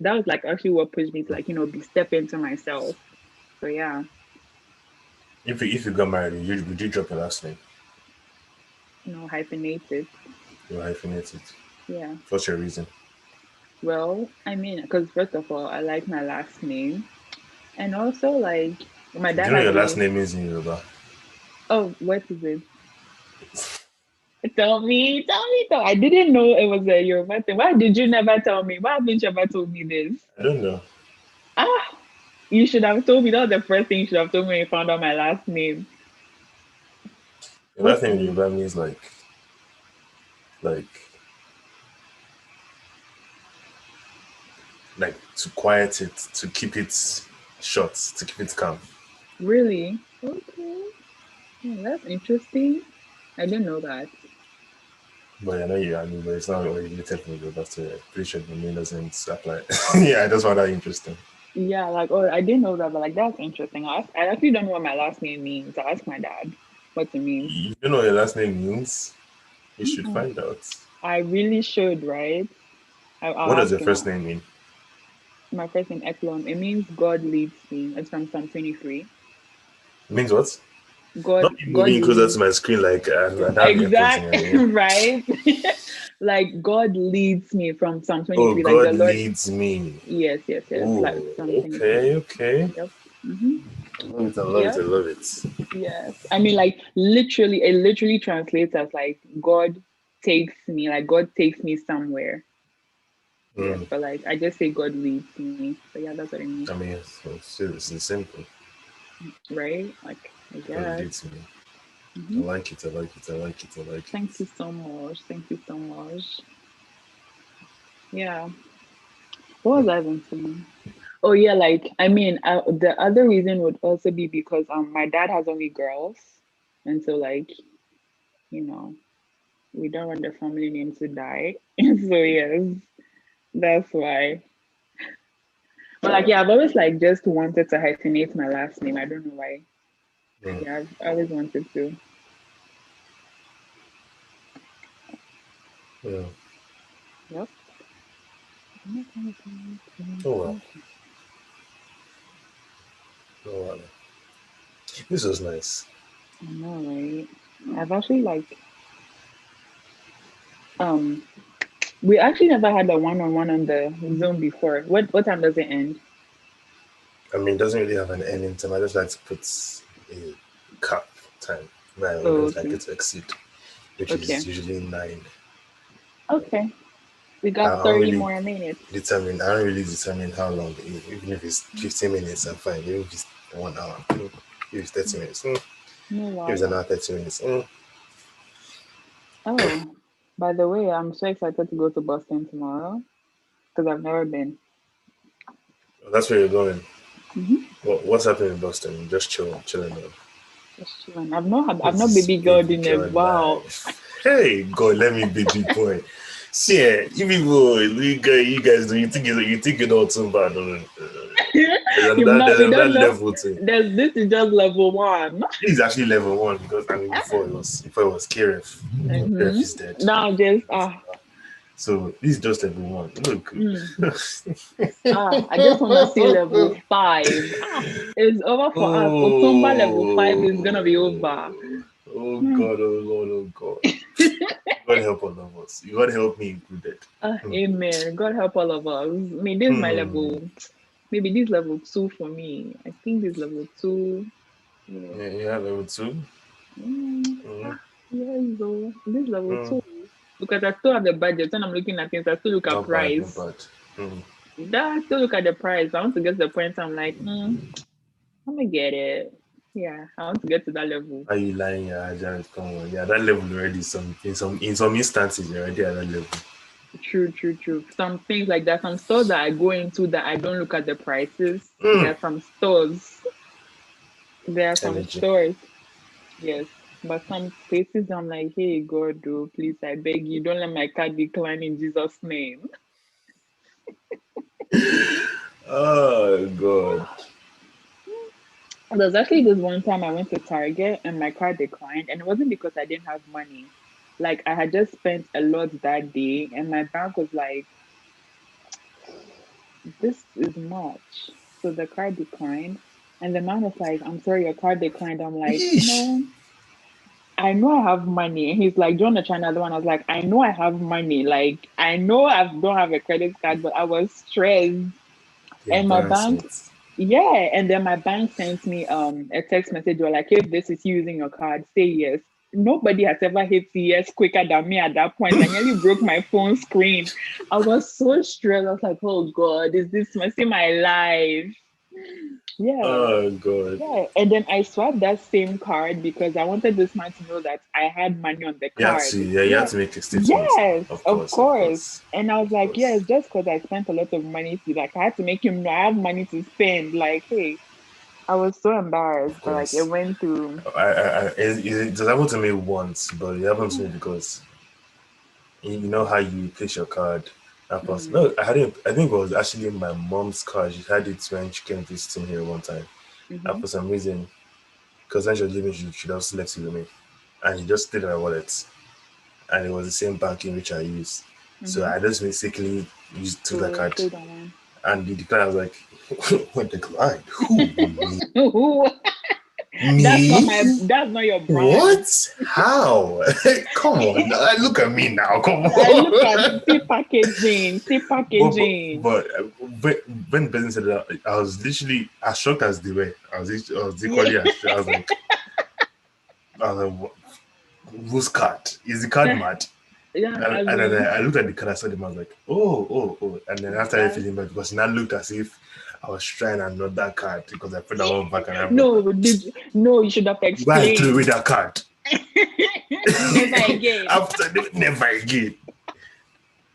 that was like actually what pushed me to like, be step into myself. So yeah, If you got married, would you drop your last name? hyphenated. You hyphenate it. Yeah. What's your reason? Well, I mean, because first of all, I like my last name. And also like my Do dad you know has your last been name is in Yoruba? oh, what is it? Tell me, though. I didn't know it was a Yoruba thing. Why did you never tell me? Why haven't you ever told me this? I don't know. Ah, you should have told me. That was the first thing you should have told me when you found out my last name. Your What last name in is it? Yoruba means like to quiet it, to keep it short, to keep it calm. Really? Okay. Yeah, that's interesting. I didn't know that. But I know you. I mean, but it's not related from the that's pretty sure the name doesn't apply. Yeah, I just found that interesting. Yeah, like, oh, I didn't know that, but like, that's interesting. I actually don't know what my last name means. I asked my dad what it means. You don't know what your last name means? You should Mm-mm. find out. I really should, right? What I'll does ask your him. first name mean? My first name, Eklon. It means God leads me. It's from Psalm 23. It means what? God, Not me God moving closer leads. to my screen like I don't have AirPods in my Exact, ear. right? Like God leads me from Psalm Oh, 23. Like the God Lord. leads me. Yes, yes, yes. Like Oh, Psalm 23. okay, okay. Yep. Mm-hmm. I love it, I love it, I Yep. love it. Yes. I mean, like literally, it literally translates as like God takes me, like God takes me somewhere. Yes, Mm. but like I just say God leads me. So yeah, that's what I mean. I mean, it's the same thing. Right? Like I God guess. leads me. I Hmm. like it, I like it, I like it, I like Thank it. you so much. Thank you so much. Yeah. What was I even saying? Oh yeah, like I mean, the other reason would also be because my dad has only girls, and so like you know we don't want the family name to die. So yes, that's why. But like yeah, I've always like just wanted to hyphenate my last name. I don't know why. Mm. Yeah, I've always wanted to. Yeah. Yep. Oh well. Oh well. This was nice. I know, right? I've actually like um we actually never had a one-on-one on the Zoom before. What time does it end? I mean, it doesn't really have an ending time. I just like to put a cap time where I Oh, don't like okay. it to exceed, which is Okay. usually 9. Okay. We I got don't 30 really more minutes. I don't really determine how long. Even if it's 15 minutes, I'm fine. Even if it's 1 hour, if it's 30 minutes, No if it's an wala. hour 30 minutes. Oh, by the way, I'm so excited to go to Boston tomorrow because I've never been. That's where you're going. Hmm. What's happening in Boston? Just chilling out. Just chilling. I've What's not this baby girl baby in a girl while. life? Hey, God, let me baby boy. See, you people, you guys, do you think you're not too bad? There's You another don't know. level to it. This is just level one. This is actually level 1 because I mean before it was KRF. KRF Hmm. is dead. Now just So this is just level 1. Look. mm, I just want to see level five. It's over for us. Otumba level five is gonna be over. Oh, oh Hmm. God, oh Lord, oh God. God help all of us. You God help me included. Hmm. Amen. God help all of us. I mean, this is my Hmm. level. Maybe this level two for me. I think this level two. Yeah. Yeah, you have level 2. Mm, Mm. yeah, so this level Mm. two. Because I still have the budget. When I'm looking at things, I still look at Not bad, not price. bad. Mm. That I still look at the price. I want to get to the point I'm like, I'm gonna get it. Yeah, I want to get to that level. Are you lying? Yeah, Jared, come on. Yeah, that level already. In some instances, you're already at that level. True, true, true. Some things like that, some stores that I go into that I don't look at the prices. There Mm. are some stores. There are some Energy. stores. Yes. But some places I'm like, hey God, oh, please, I beg you, don't let my card decline in Jesus' name. Oh God. There's actually this one time I went to Target and my card declined, and it wasn't because I didn't have money. Like I had just spent a lot that day, and my bank was like, this is much. So the card declined. And the man was like, I'm sorry, your card declined. I'm like, Yeesh. no, I know I have money. And he's like, do you want to try another one? I was like, I know I have money. Like, I know I don't have a credit card, but I was stressed. The And my bank, embarrassment. yeah. And then my bank sent me a text message. They were like, if this is you using your card, say yes. Nobody has ever hit yes quicker than me at that point. I nearly broke my phone screen. I was so stressed. I was like, oh God, is this must be my life? Yeah. Oh God. Yeah. And then I swapped that same card because I wanted this man to know that I had money on the You have to, card. yeah, you Yeah. have to make a statement now. Yes, Of of course, of course. course, And I was of like, yes, course. just because I spent a lot of money to like I had to make him know I have money to spend. Like, hey, I was so embarrassed, Of but like it course. went through. It has happened to me once, but it happened to me because You know how you place your card. Mm-hmm. No, I hadn't. I think it was actually my mom's card. She had it when she came visiting here one time. And Mm-hmm. for some reason, because when she was leaving, she just left it with me, and she just stayed in my wallet. And it was the same bank in which I used. So Mm-hmm. I just basically used took the So card, stay the one. and the decline was like, "What declined? Who me? That's not Me? my. That's not your brand. What? How? Come on! Look at me now! Come I look at on!" see packaging, see but but, packaging. but when the person said that, I was literally as shocked as they were. I was equally Yeah, as shocked. I was like, whose card? Is the card mad? yeah. As And then in I looked at the card, I saw them, I was like, oh. And then I started that. feeling bad because it now looked as if I was trying another card because I put that one back and I was like, No, no, you should have why I threw away explained. that card? Never again. After never again.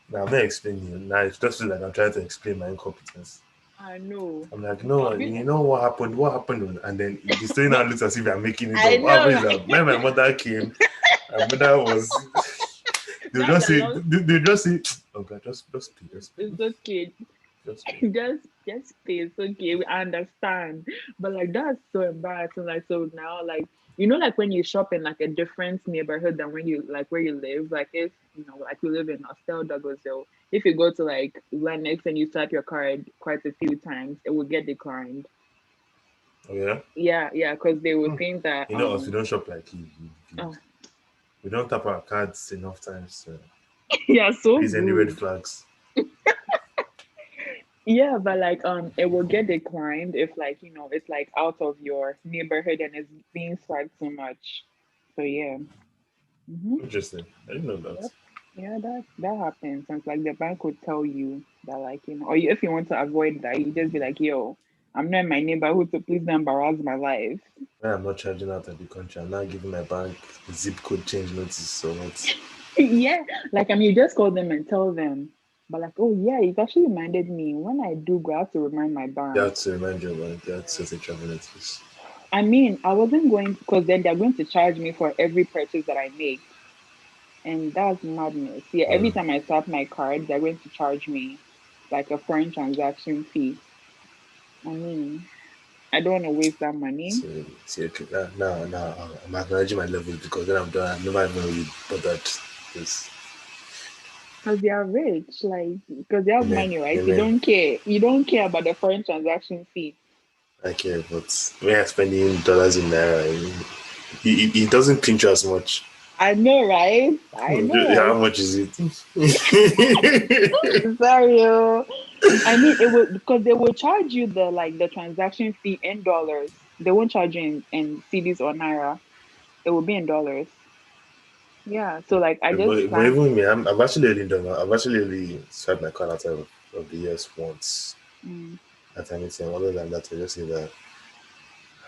Now I'm not explaining you. Now it just feels like I'm trying to explain my incompetence. I know. I'm like, no, you know what happened? What happened? And then the story now looks as if I'm making it I up. What know, happened is right? that when my mother came, my mother was they'll That's just a say long. they'll just say, oh God, just play, It's okay. just play. Just stay. It's okay. We understand. But like that's so embarrassing. Like so now, like like when you shop in like a different neighborhood than when you like where you live. Like if like you live in Hostel Douglasville, if you go to like Lennox and you swipe your card quite a few times, it will get declined. Oh yeah. Yeah, yeah, because they would think that You know us, we don't shop like oh we don't tap our cards enough times to yeah, so raise any red rude. flags. Yeah, but like it will get declined if like it's like out of your neighborhood and it's being swiped too much. So yeah. Mm-hmm. Interesting. I didn't know that. Yep. Yeah, that happens. And it's like the bank would tell you that like or if you want to avoid that, you just be like, yo, I'm not in my neighborhood, so please don't embarrass my life. When I'm not charging out of the country, I'm not giving my bank zip code change notice. So what? Yeah, like you just call them and tell them. But like, oh yeah, it actually reminded me when I do go, I have to remind my You bank. have to remind your bank, you have to set a travel notice. I mean, I wasn't going because then they're going to charge me for every purchase that I make. And that's madness. Yeah, every Mm. time I tap my card, they're going to charge me like a foreign transaction fee. I mean, I don't want to waste that money See, okay, now I'm acknowledging my level because when I'm done, I've never even really bothered this. because they are rich, like because they have Amen. money, right? You Amen. don't care. You don't care about the foreign transaction fee. I care, but when I'm spending dollars in naira, it doesn't pinch as much. I know, right? I know, How right? much is it? Sorry, oh. I mean, it would because they will charge you the transaction fee in dollars. They won't charge you in CDs or naira. It will be in dollars. Yeah. So like, I just But plan. even me, I've actually only done. I've actually only swiped my card outside of the US once Mm, at anything. Other than that, I just say that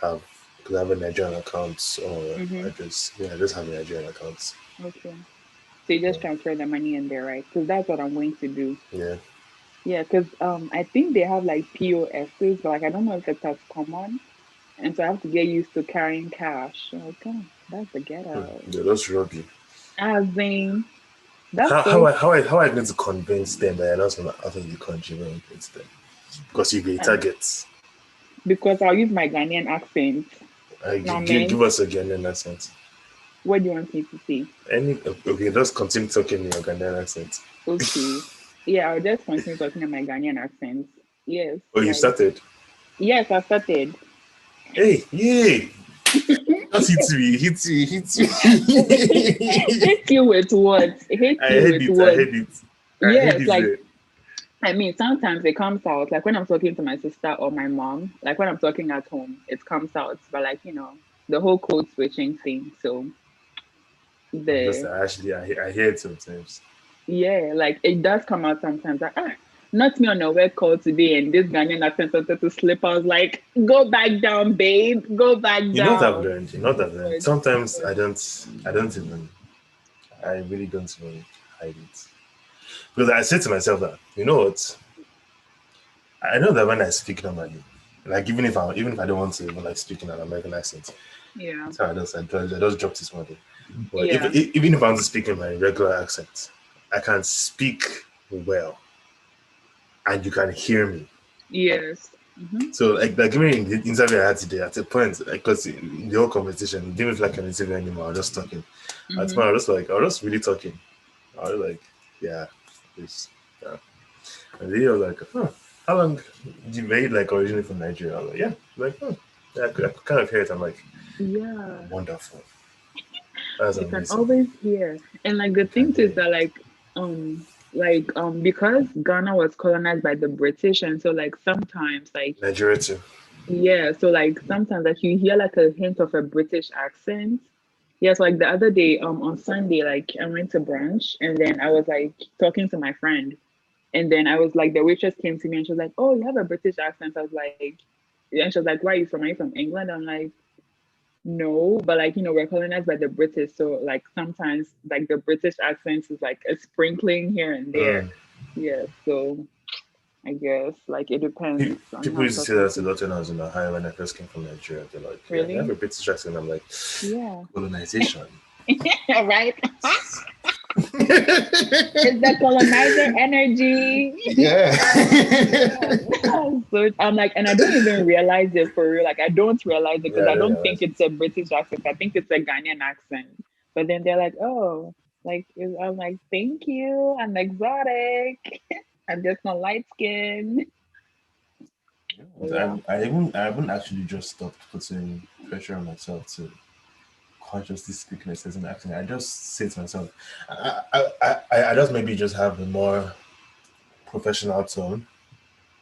have because I have a Nigerian account, or mm-hmm. I just have a Nigerian account. Okay. So you just transfer the money in there, right? Because that's what I'm going to do. Yeah, Yeah. Because I think they have like POSs, but like I don't know if it's as common, and so I have to get used to carrying cash. Okay, that's the ghetto. they just rob you. As in, that's so. How are you going to convince them that you're not from out of the country when you get to them? Because you be a target. Because I'll use my Ghanaian accent. Now, Give man, us a Ghanaian accent. what do you want me to say? Okay, just continue talking in your Ghanaian accent. Okay. Yeah, I'll just continue talking in my Ghanaian accent. Yes, Oh, you like, started. yes, I started. Hey, yay! Just hit me, hit me, hit Hit me. you with what? Hit I you heard with it, I what? heard it. I heard Yes, it like, there. I mean, sometimes it comes out, like when I'm talking to my sister or my mom, like when I'm talking at home, it comes out, but like, the whole code switching thing. So, I'm just the actually I hear it sometimes. Yeah, like it does come out sometimes. Like, not me on a work call today, and this Ghanaian accent started to slip. I was like, go back down, babe. Go back You know what I've down. learned? You know what I've learned? But, Sometimes but I don't even I really don't even hide it. Because I said to myself that, you know what? I know that when I speak normally, like even if I don't want to even like speak in an American accent, yeah, that's how I just drop this model. But yeah. even if I want to speak in my regular accent, I can speak well and you can hear me. Yes. Mm-hmm. So like during the interview I had today, at a point, because in the whole conversation, it didn't feel like an interview anymore. I was just talking. At the Mm-hmm. point, I was just really talking. I was like, yeah, this, yeah. And then he was like, huh, how long did you made like originally from Nigeria? I was like, yeah. She's like, oh, yeah, I could kind of hear it. I'm like, Yeah. wonderful. That's You can amazing. always hear. And like the You can thing hear is it. that because Ghana was colonized by the British, and so like sometimes like Nigeria too. yeah, so like sometimes like you hear like a hint of a British accent. Yes, like the other day, on Sunday, like I went to brunch and then I was like talking to my friend. And then I was like, the waitress came to me and she was like, "Oh, you have a British accent." I was like, and she was like, "Where are you from? Are you from England?" I'm like, "No, but like, we're colonized by the British. So like sometimes like the British accent is like a sprinkling here and there." Mm. Yeah, so I guess like it depends on People how used to say that a talkative. lot when I was in Ohio when I first came from Nigeria. They're like, yeah, you have Really? a British accent. I'm like, Yeah. colonization. Right? It's the colonizer energy. Yeah. So I'm like, and I don't even realize it for real. Like, I don't realize it because Yeah, I I don't don't think realize it's it. a British accent. I think it's a Ghanaian accent. But then they're like, oh, like, I'm like, thank you. I'm exotic. I'm just not light skin. So yeah. I haven't actually just stopped putting pressure on myself to consciously speak in a certain accent. I just say to myself, I just maybe just have a more professional tone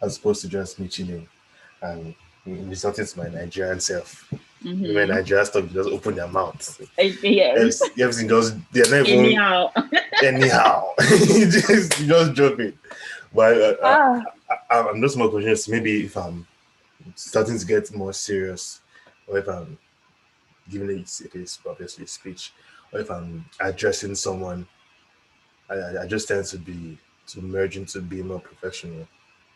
as opposed to just me chilling and resorting to my Nigerian self. My Mm-hmm. Nigerian stuff, you just open their mouth. Yes. Everything just, they're not even Anyhow. anyhow. You just joking. But Ah. I'm just more conscious. Maybe if I'm starting to get more serious, or if I'm giving obviously a speech, or if I'm addressing someone, I just tend to merge into being more professional.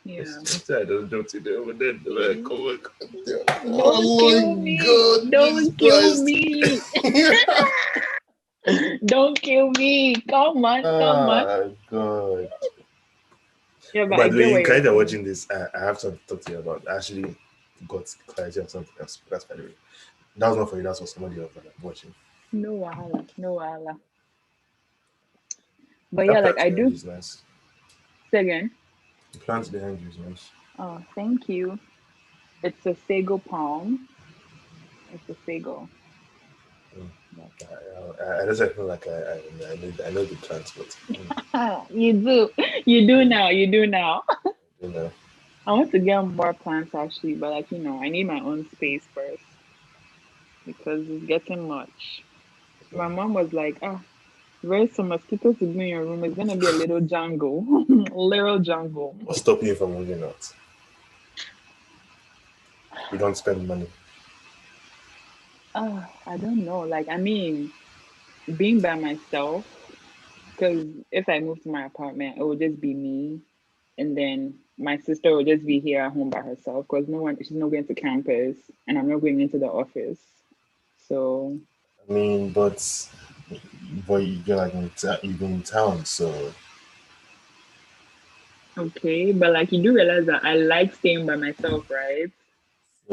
It's Yeah. just that I don't see them over there. They're like, oh my god, Don't kill oh my me. god, Jesus Don't kill Christ. me. Don't kill me. Come on, come on. Ah, God. Yeah, but By I the get way, what in you're kind of saying. watching this, I have something to talk to you about. I actually got clarity on something else. That's by the way. That was not for you, that's for somebody else that I'm watching. No wahala, no wahala. But yeah, That like plant I behind you do is nice. say again. The plant behind you is nice. Oh, thank you. It's a sago palm. It's a sago. Mm. Yes. I just feel like I know the plants, but You do. You do mm, now. You do now. you know. I want to get more plants actually, but like, I need my own space first because it's getting much. My mom was like, raise some mosquitoes to be in your room. It's gonna be a little jungle. Little jungle. What's stopping you from moving out? You don't spend money. I don't know. Like, I mean, being by myself, because if I move to my apartment, it would just be me, and then my sister would just be here at home by herself because no one, she's not going to campus, and I'm not going into the office. So, I mean, but you're like you're in town, so okay, but like you do realize that I like staying by myself, right?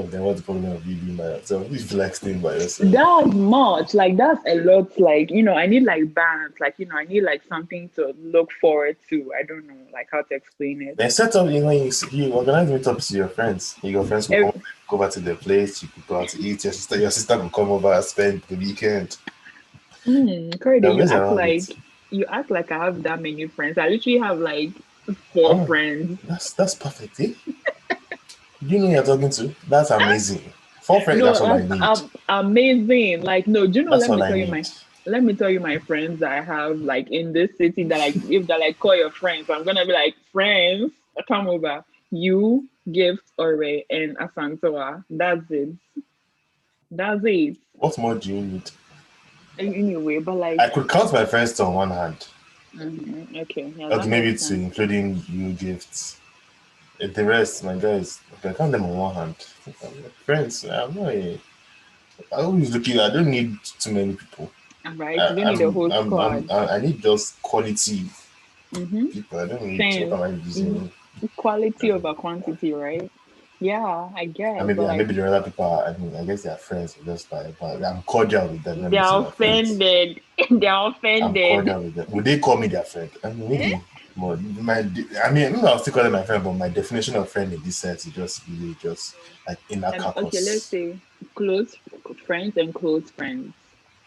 then what's the problem of you being by yourself? If you like staying by yourself. That's much. Like that's a lot. Like, I need like balance. Like, I need like something to look forward to. I don't know like how to explain it. Then set up, you organize meetups to your friends. Your friends will come Ev- go back to their place. You could go out to eat. Your sister will come over and spend the weekend. Corey, There are ways around it. you act like I have that many friends. I literally have like four Oh, friends. that's perfect. Eh? You know who you're talking to? That's amazing. 4 friends, No, that's all I that's need. amazing. Like, no, do you know? That's all I need. Let me tell you my friends that I have like in this city that like if they like call your friends, I'm gonna be like friends, come over. You, Gift, Ore, and Asantoa. That's it. That's it. What more do you need? Anyway, but like, I could count my friends on one hand. okay, yeah, that Okay, makes maybe two, sense. including you, gifts. The rest, my guys, I can count them on one hand. Friends, I'm not. I always looking. I don't need too many people. Right? You don't need a whole squad. I need just quality. Mm-hmm. people. I don't need to. What Same. am I Mm, using? quality over quantity, right? Yeah, I guess. But like Maybe the other people are, I mean, I guess they are friends, just like, but I'm cordial with them. Let me they're say my friends. offended. They're I'm offended. cordial with them. Would they call me their friend? I mean, Eh? maybe. But maybe I'll still call them my friend, but my definition of friend in this sense is just really just like inner Okay, let's caucus. say close friends and close friends.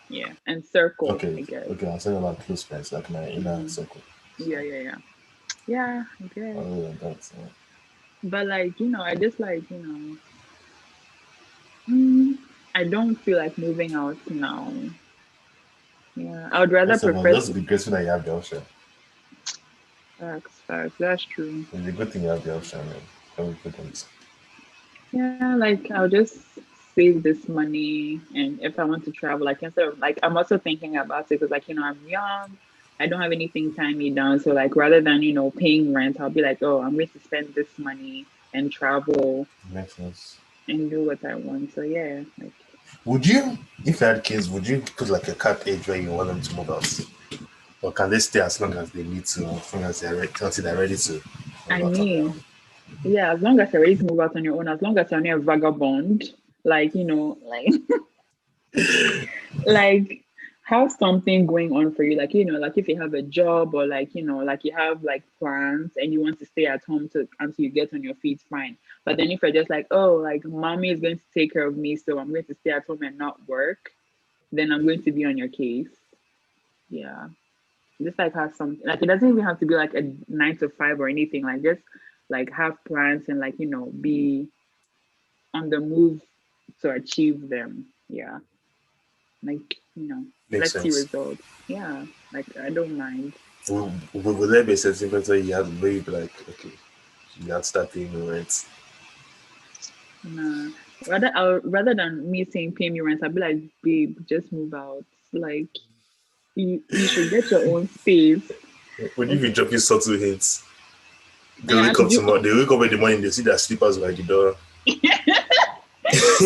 Yeah, and circle, Okay, I guess. okay, I'm talking about close friends, like my inner Mm, circle. So, yeah, yeah, yeah. Yeah, I guess. other than that, But like, I just like, mm, I don't feel like moving out now. Yeah, I would rather first of all, prefer just be grateful that you have the option. facts, facts. That's true. It's a good thing you have the option, man. Don't put them. Yeah, like I'll just save this money, and if I want to travel, like instead of like I'm also thinking about it because like I'm young, I don't have anything tying me down. So like rather than paying rent, I'll be like, oh, I'm going to spend this money and travel Makes sense. and do what I want. So yeah, like Would you, if you had kids, would you put like a cut age where you want them to move out? Or can they stay as long as they need to, as long as they're ready, until they're ready to move I out on their own? mean, yeah, as long as you're ready to move out on your own, as long as you're not a vagabond, like like have something going on for you, like like if you have a job or like like you have like plans and you want to stay at home to until you get on your feet, fine. But then if you're just like, oh, like mommy is going to take care of me, so I'm going to stay at home and not work, then I'm going to be on your case. Yeah, just like have something, like it doesn't even have to be like a 9 to 5 or anything, like just like have plans and like be on the move to achieve them. Yeah, like Makes let's see sense. results. Yeah, like I don't mind. Will there be a certain point where you have where you be like, okay, you have to start paying the rent? Nah, rather than me saying pay me rent, I'd be like, babe, just move out. Like you should get your own space. Would you be dropping subtle hints? They Yeah, wake to up do tomorrow, they wake up in the morning, they see their slippers by the door.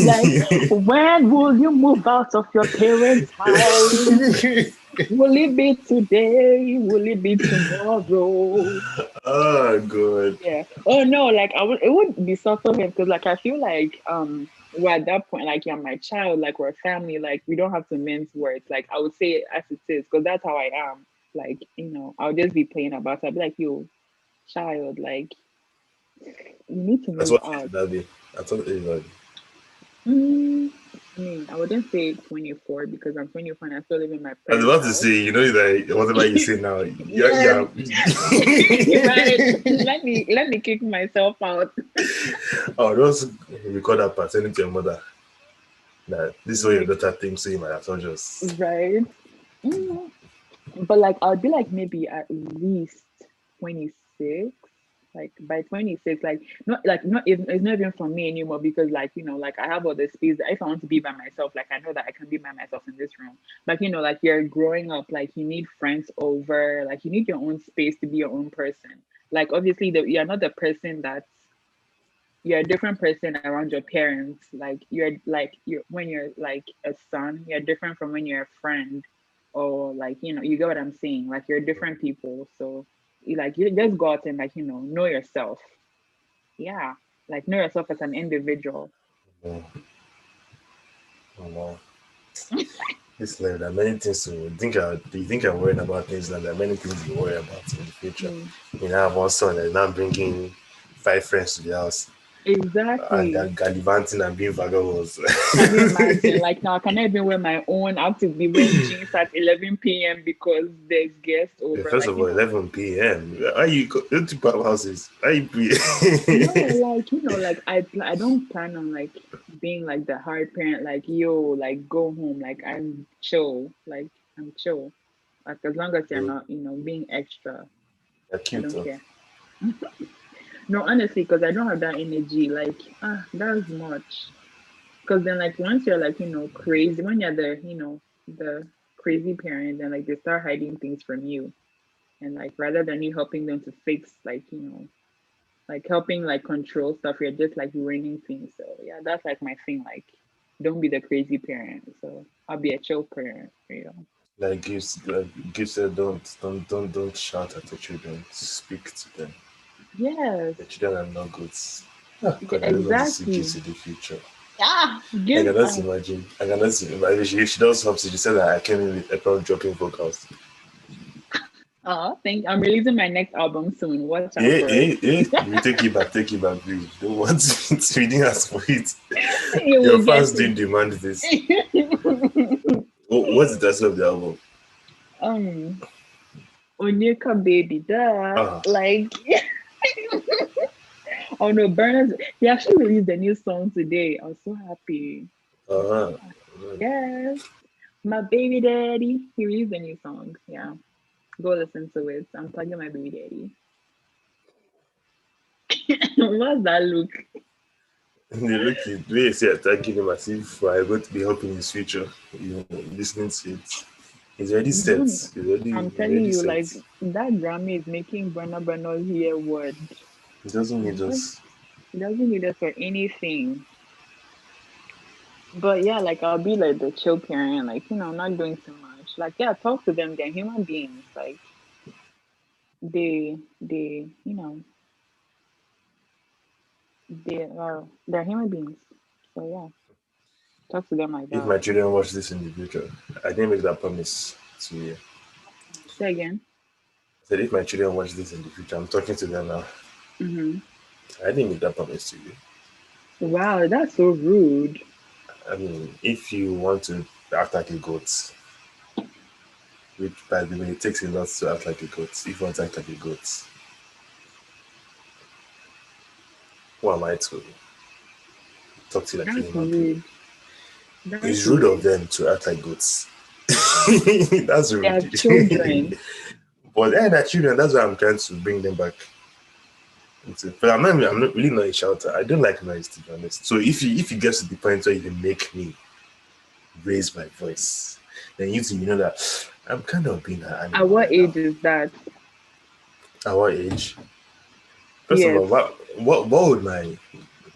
like, when will you move out of your parents' house? Will it be today? Will it be tomorrow? Oh, God. Yeah. Oh no, like I would it would be subtle hints because like I feel like we're at that point, like you're my child, like we're a family, like we don't have to mince words. Like I would say it as it is, because that's how I am. Like, I'll just be playing about it. I'll be like, yo, child, like you need to That's move what age out. would that be? I thought it was Mm, I mean, I wouldn't say 24 because I'm 24 and I still live in my I was parents' about to house. say, that whatever you say now, Yes, yeah. right. Let me kick myself out. Oh, just record that part, send it to your mother. That this is what your Like, daughter thinks, so you might as well just. right. Mm, but like I'll be like maybe at least 26. Like by 26, like not even it's not even from me anymore because like like I have all the space that if I want to be by myself, like I know that I can be by myself in this room. Like like you're growing up, like you need friends over, like you need your own space to be your own person. Like obviously you're not the person that's you're a different person around your parents. Like you're when you're like a son, you're different from when you're a friend, or like you get what I'm saying. Like you're different people, so you just go out and like know yourself. Yeah, like know yourself as an individual. Oh, no. This life, there are many things to think. Do you think I'm worried about things like there are many things you worry about in the future? Mm, You know, I have one son that's now bringing 5 friends to the house and they're exactly. gallivanting and being vagabonds. Can you imagine? Like now, I cannot even wear my own. I have to be wearing jeans at 11 p.m. because there's guests over. First Like of all, 11 p.m. Are you don't you have houses? Are you no, like like I don't plan on like being like the hard parent, like yo, like go home, like I'm chill. Like as long as you're not, being extra, You're I cute, don't though. care. No, honestly, because I don't have that energy. Like that's much. Because then like once you're like crazy, when you're the crazy parent, then like they start hiding things from you, and like rather than you helping them to fix like helping like control stuff, you're just like ruining things. So yeah, that's like my thing. Like, don't be the crazy parent. So I'll be a chill parent. Gibbs said, don't shout at the children. Speak to them. Yes, The children are not goods. Oh, God, I don't want to see exactly. Gibbs in the future. Ah, I give. cannot imagine. I cannot see. She does something. She said that I came in with April dropping vocals. Think I'm releasing my next album soon. Watch out Eh, for it. eh, eh. We take it back, please. Don't want it. We didn't ask for it. You Your will get fans didn't demand this. it. What's the title of the album? um, Onyeka baby, duh. Ah, Like, oh no, Bernard, he actually released a new song today. I was so happy. uh-huh. Yes, my baby daddy. He released a new song. Yeah, go listen to it. I'm plugging my baby daddy. What's that look? They look at the way you say attacking him as if I'm going to be helping his future. Listening to it. He's already You set. don't. I'm He's telling already you, set. like that drama is making Burna hear word. He doesn't need What? us. He doesn't need us for anything. But yeah, like I'll be like the chill parent, like not doing too much. Like yeah, talk to them. They're human beings. Like they they're human beings. So yeah, talk to them like If that. my children watch this in the future, I didn't make that promise to you. Say again. I said if my children watch this in the future, I'm talking to them now. Hmm. I didn't make that promise to you. Wow, that's so rude. I mean, if you want to act like a goat, which by the way, it takes a lot to act like a goat. If you want to act like a goat, who am I to talk to you like a That's human being? rude. That's It's rude of rude. them to act like goats. That's They are rude. children. But they're children. That's why I'm trying to bring them back. But I'm not really not a shouter. I don't like noise, to be honest. So if you get to the point where you make me raise my voice, then you know that I'm kind of being an At animal what right now. age is that? At what age? First of Yes. all, what would my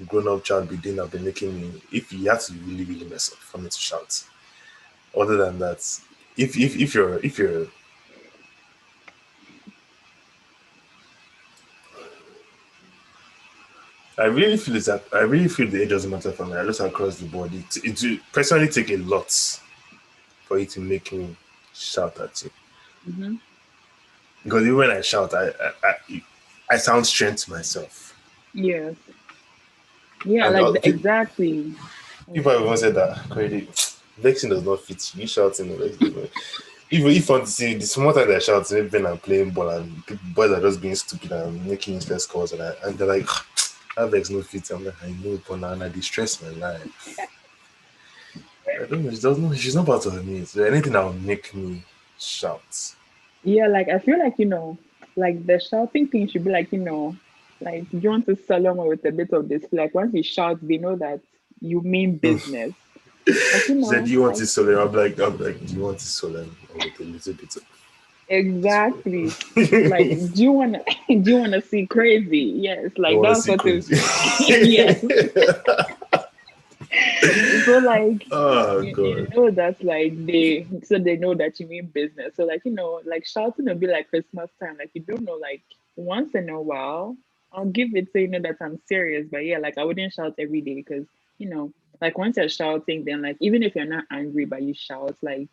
grown-up child be doing that be making me, if he had to really, really mess up for me to shout? Other than that, if you're I really feel the age doesn't matter for me. I look across the board. It will personally take a lot for you to make me shout at you. Hmm. Because even when I shout, I sound strange to myself. Yes. Yeah, And like exactly. people have even said that credit vexing does not fit you. Shouting even if you want to see the small time I shout, maybe when I'm playing ball and boys are just being stupid and making useless calls and they're like that vex no fit. I'm like, I know, but now I distress my life. I don't know, she's not part of me. So anything that will make me shout. Yeah, like I feel like like the shouting thing should be like like you want to sell someone with a bit of this. Like once you shout, they know that you mean business. Like She said, do you want like it solemn? I'm like, do you want it solemn or with a little bit of exactly. Like, you do you want to do you want to see crazy? Yes, like want to that's see what is. crazy? Yes. So like Oh you god. know that like they know that you mean business. So like like shouting will be like Christmas time. Like you don't know like once in a while I'll give it so you know that I'm serious. But yeah, like I wouldn't shout every day because like once you're shouting, then like even if you're not angry but you shout, like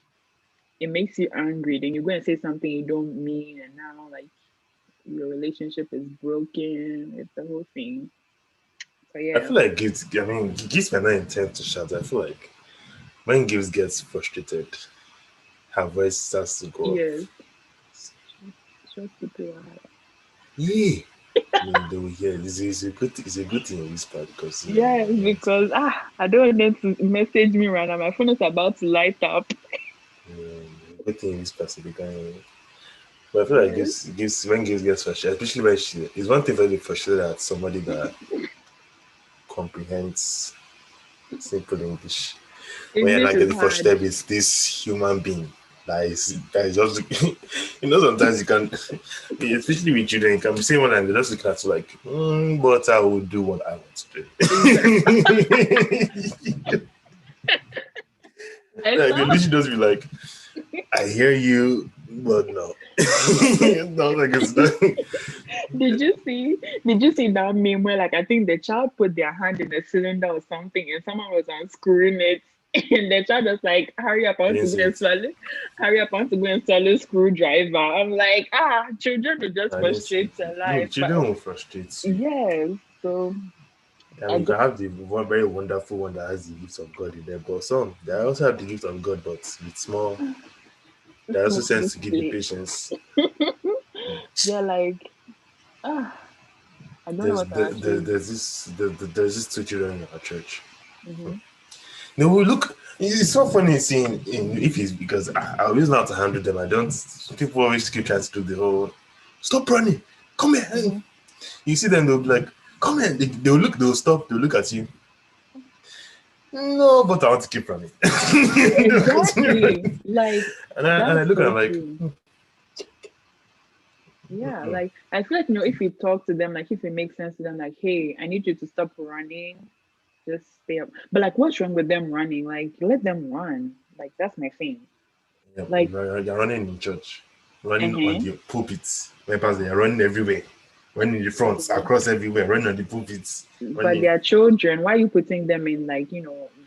it makes you angry. Then you're going to say something you don't mean, and now like your relationship is broken. It's the whole thing. So I yeah, feel like Gibbs might not intend to shout. I feel like when Gibbs gets frustrated, her voice starts to go up. yes, short people are. Yeah. They will hear. It's a good thing you whisper because Yes, because I don't want them to message me right now. My phone is about to light up. good thing you whisper so they can hear. But I feel like Yes. Gibbs gets frustrated, especially when it's one thing for you to be frustrated at somebody that comprehends simple English. When you're English not is getting hard. frustrated with this human being that is just sometimes you can especially with children you can be saying one and they're just looking at you like but I will do what I want to do. I Like they saw literally just be like I hear you, but no. No, like it's not. Did you see that meme where like I think the child put their hand in a cylinder or something and someone was unscrewing it and the child was like, hurry up, I I want didn't to see go and it. install it. Hurry up, I want to go and install a screwdriver. I'm like, children are just I didn't see it. frustrated their No, life. But children will frustrate you. yes, so I I mean, you can just have the one very wonderful one that has the gift of God in there, but some they also have the gift of God, but with small. That also small sense to give you misplay. patience. They're like, ah, I don't know what I actually There's this two children in our church. hmm No, we look. It's so funny seeing if it's because I always know how to handle them. I don't. People always keep trying to do the whole stop running, come here. Hey." hmm You see them, they'll be like, come here. They'll look. They'll stop. They'll look at you. No, but I want to keep running. They'll continue exactly. running. Like And I that's look at so them like, true. Yeah, mm-mm. like I feel like if we talk to them, like if it makes sense to them, like, hey, I need you to stop running, just stay up. But like, what's wrong with them running? Like, let them run. Like that's my thing. Yeah, Like, you're running in church, running on uh-huh. the pulpits. Members, they are running everywhere, running in the front, across everywhere, running on the pulpits, But running. they are children. Why are you putting them in like,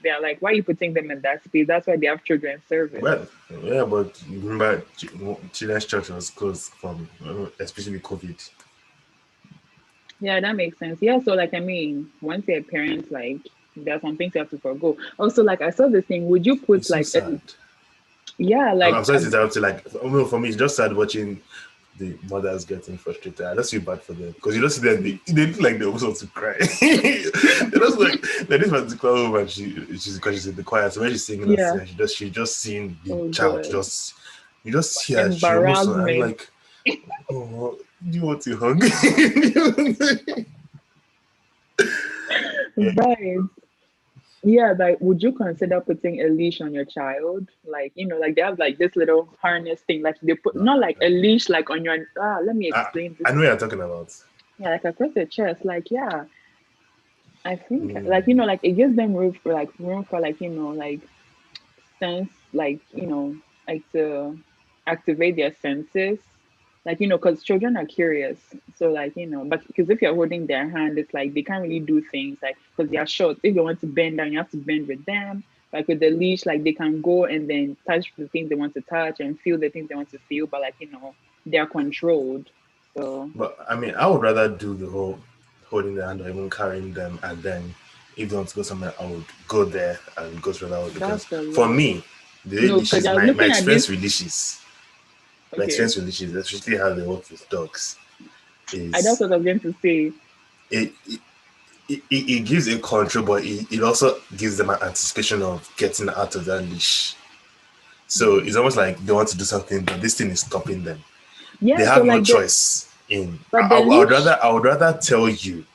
they're like, why are you putting them in that space? That's why they have children's service. Well, yeah, but you remember, children's church was closed from, especially COVID. Yeah, that makes sense. Yeah, so like I mean, once you're a parent, like there are some things you have to forgo. Also, like I saw this thing, would you put It's so like sad. yeah, I'm like sorry to interrupt you. Like, for me, it's just sad watching the mothers getting frustrated. I just feel bad for them because you just see them, they look like they almost want to cry. They just like this particular woman. She's because she's in the choir. So when she's singing and yeah, singing, she just seeing the oh child. god. Just you just see her. She almost. I'm Embarrassment. like, oh, do you want to hug? Yeah. Right. Yeah, like would you consider putting a leash on your child? Like, like they have like this little harness thing, like they put No, not like a leash like on your let me I, explain this I know what thing. you're talking about. Yeah, like across the chest. Like, yeah. I think like Mm, like it gives them room for like, like sense, like, like to activate their senses. Like, because children are curious. So like, but because if you're holding their hand, it's like they can't really do things like because they are short. If they want to bend down, you have to bend with them. Like with the leash, like they can go and then touch the things they want to touch and feel the things they want to feel, but like, they're controlled. So but I mean, I would rather do the whole holding the hand or even carrying them, and then if they want to go somewhere, I would go there and go through that way because that's a for lot. me, the way No, because leashes, I was my looking at this. experience with leashes, Okay. especially how they work with dogs, That's is what I was going to say. it. It gives a control, but it also gives them an anticipation of getting out of that leash. So it's Mm. almost like they want to do something, but this thing is stopping them. They Yeah, so have no like choice in. but the leash, I would rather tell you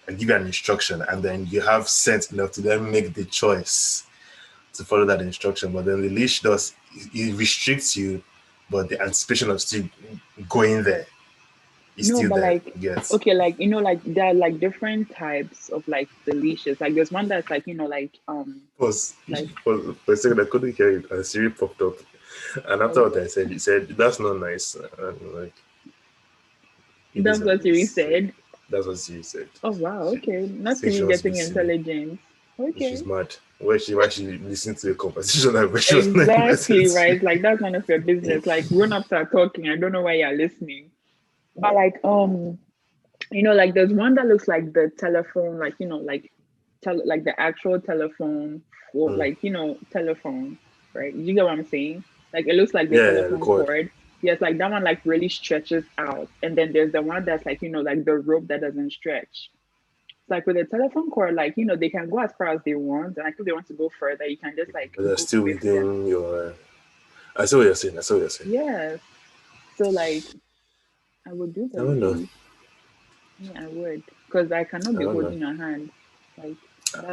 and give you an instruction, and then you have sense enough to then make the choice to follow that instruction. But then the leash does it restricts you, but the anticipation of still going there is no, still but there. like, Yes. okay, like, like there are like different types of like the leashes. Like there's one that's like, Pause. like For a second, I couldn't hear it, and Siri popped up. And after what okay. I said, he said, "That's not nice." And like, it is That's what what it Siri is. So said. that's what Siri said. Oh wow, She okay. Not said she Siri wants to be getting silly. intelligence. She's Okay. mad. Why she listened to a conversation that where she was not in Exactly, essence. right? Like that's none of your business. Like grown-ups are talking. I don't know why you're listening. But like like there's one that looks like the telephone, like like like the actual telephone for Mm. like telephone, right? You get what I'm saying? Like it looks like the Yeah, telephone record. cord. Yes, like that one like really stretches out, and then there's the one that's like like the rope that doesn't stretch. Like with the telephone cord, like they can go as far as they want, and like if they want to go further, you can just like But they're go still with them. within your. I see what you're saying. I see what you're saying. Yes. So like I would do I the don't know. least. Yeah, I would, because I cannot I be don't know. holding your hand. Like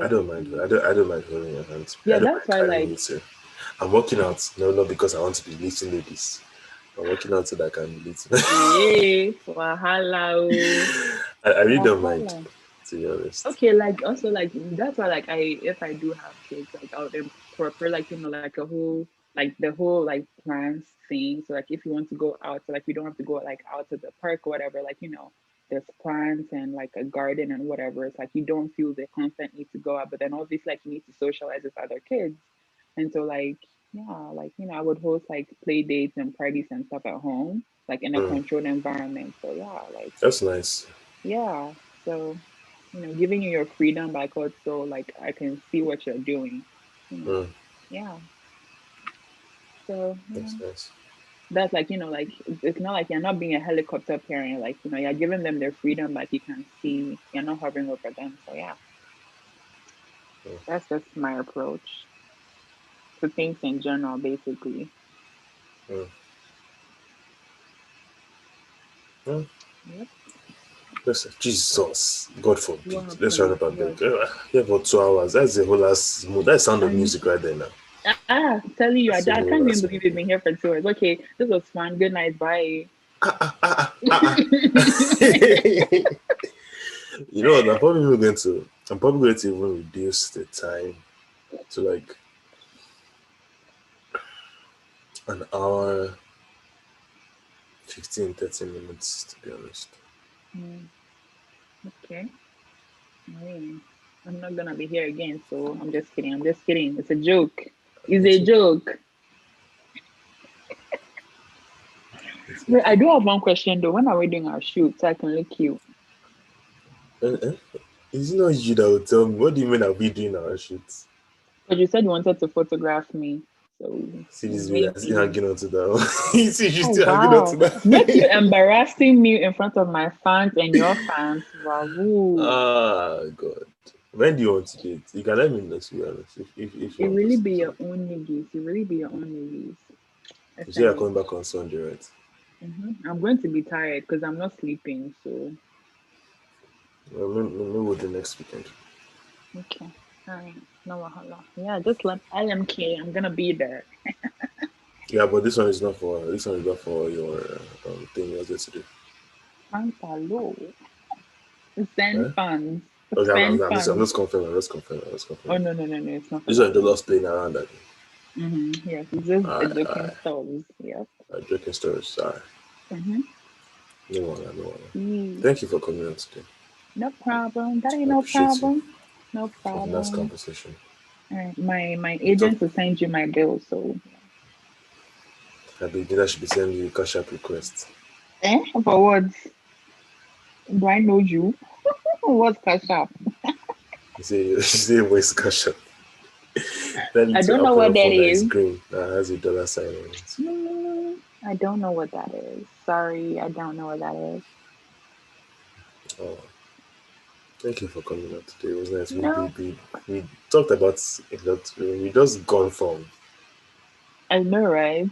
I that's don't mind. too much. I don't mind holding your hands. I Yeah, don't that's mind why carrying like you too. I'm working out. No, not because I want to be lifting ladies. I'm working out so that I can lift. wahala oh, I really don't mind, wahala. to be honest. Okay, like also like that's why like if I do have kids, like I would incorporate like like a whole like the whole like plants thing. So like if you want to go out, so like you don't have to go like out to the park or whatever. Like there's plants and like a garden and whatever. It's like you don't feel the constant need to go out, but then obviously like you need to socialize with other kids. And so like yeah, like I would host like play dates and parties and stuff at home, like in a Mm, controlled environment. So yeah, like that's nice. yeah. So giving you your freedom, like also like I can see what you're doing. You know, Mm, yeah. So that's nice. that's like like it's not like you're not being a helicopter parent. Like you're giving them their freedom, like you can see you're not hovering over them. So yeah, Mm, that's just my approach to things in general, basically. mm, mm. Yep. Listen, Jesus, God What forbid. Let's run happened? up a What? bit. Yeah, for 2 hours. That's the whole last. That's sound of And music right there now. telling you, That's the I whole can't even last believe you've been here for 2 hours. Okay, this was fun. Good night. Bye. one. You know what? I'm probably going to even reduce the time to like an hour, 15, 30 minutes, to be honest. Mm, okay. I mean, I'm not gonna be here again, so I'm just kidding. I'm just kidding. It's a joke. It's It's a okay. joke. It's Wait, I okay. do have one question though. When are we doing our shoot so I can look cute? Uh-uh. Is it not you that will tell me? What do you mean I'll be doing our shoots? Because you said you wanted to photograph me, so See this way, I still maybe. hanging on to that one. You see, she's Oh still hanging on to wow! Not you that. embarrassing me in front of my fans and your fans. Wow! Ah, God. When do you want to date? You can let me know, to be honest, if you It want really us to be do your something. own niggas. It really be your own niggas. You say you're SMH. coming back on Sunday, right? I'm going to be tired because I'm not sleeping. So Well, maybe we'll do next weekend. okay. All right. No wahala. Yeah, just let IMK. I'm gonna be there. Yeah, but this one is not for your thing you're supposed to do. Fanta low. Send Huh? funds. Okay, Spend I'm funds. just confirming. I'm just confirming. I'm just Oh confirming. no, it's not for This one that. is just lost playing around that. Yes, it's just a Alright, joking alright. stories. Yep. Joking stories. Sorry. Mm-hmm. No one, no one. Yeah. Thank you for coming on today. No problem. That ain't I no appreciate you. problem. No It was a nice problem. conversation. All right. My We talk. agent will send you my bill. So I believe I should be sending you a cash app request. for what? Do I know you? What's cash up? You say voice cash app. Tell it I to don't know Apple what your that phone that is is. green that has a dollar sign on it. I don't know what that is. Sorry, I don't know what that is. Oh, thank you for coming out today. It was nice. No, We talked about a lot. We just gone from I know, right?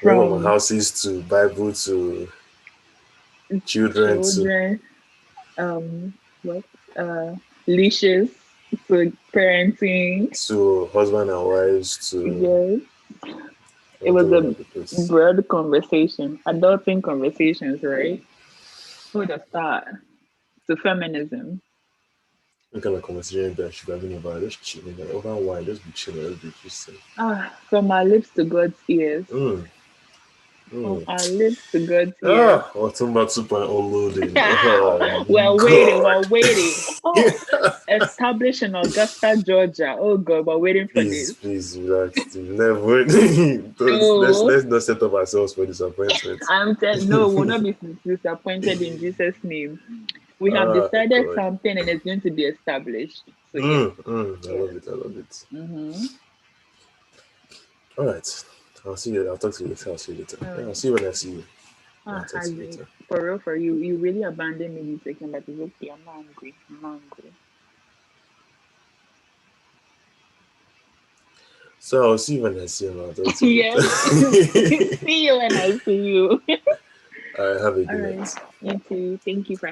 from From houses to Bible to children to children, um, what, uh, leashes to parenting. husband and wives to Yes, it went was all a over the place. broad conversation, adulting conversations, right? Who would have thought? To feminism. What kind of conversation that should have been about just chilling, like over wine, just be chilling, just say, From our lips to God's ears. mm, From mm. our lips to God's ears. Autumn 2.0 loading. Oh We're waiting, God. we're waiting. Oh, established in Augusta, Georgia. Oh God, we're waiting for Please, this. please relax. Never. No, Let's not set up ourselves for disappointment. I'm telling no, we'll not be disappointed in Jesus' name. We have decided God. something and it's going to be established. So yes, I yes. love it. I love it. Mm-hmm. All right. I'll see you. I'll talk to you later. I'll see you later. All Yeah, I'll right. see you when I see you. I'll talk to you Hazi, later. for real, for you, you really abandoned me this weekend, but it's okay. I'm not angry. I'm not angry. So I'll see you when I see you. I'll talk to you Yes. later. See you when I see you. All right. Have a All good right. night. You too. Thank you for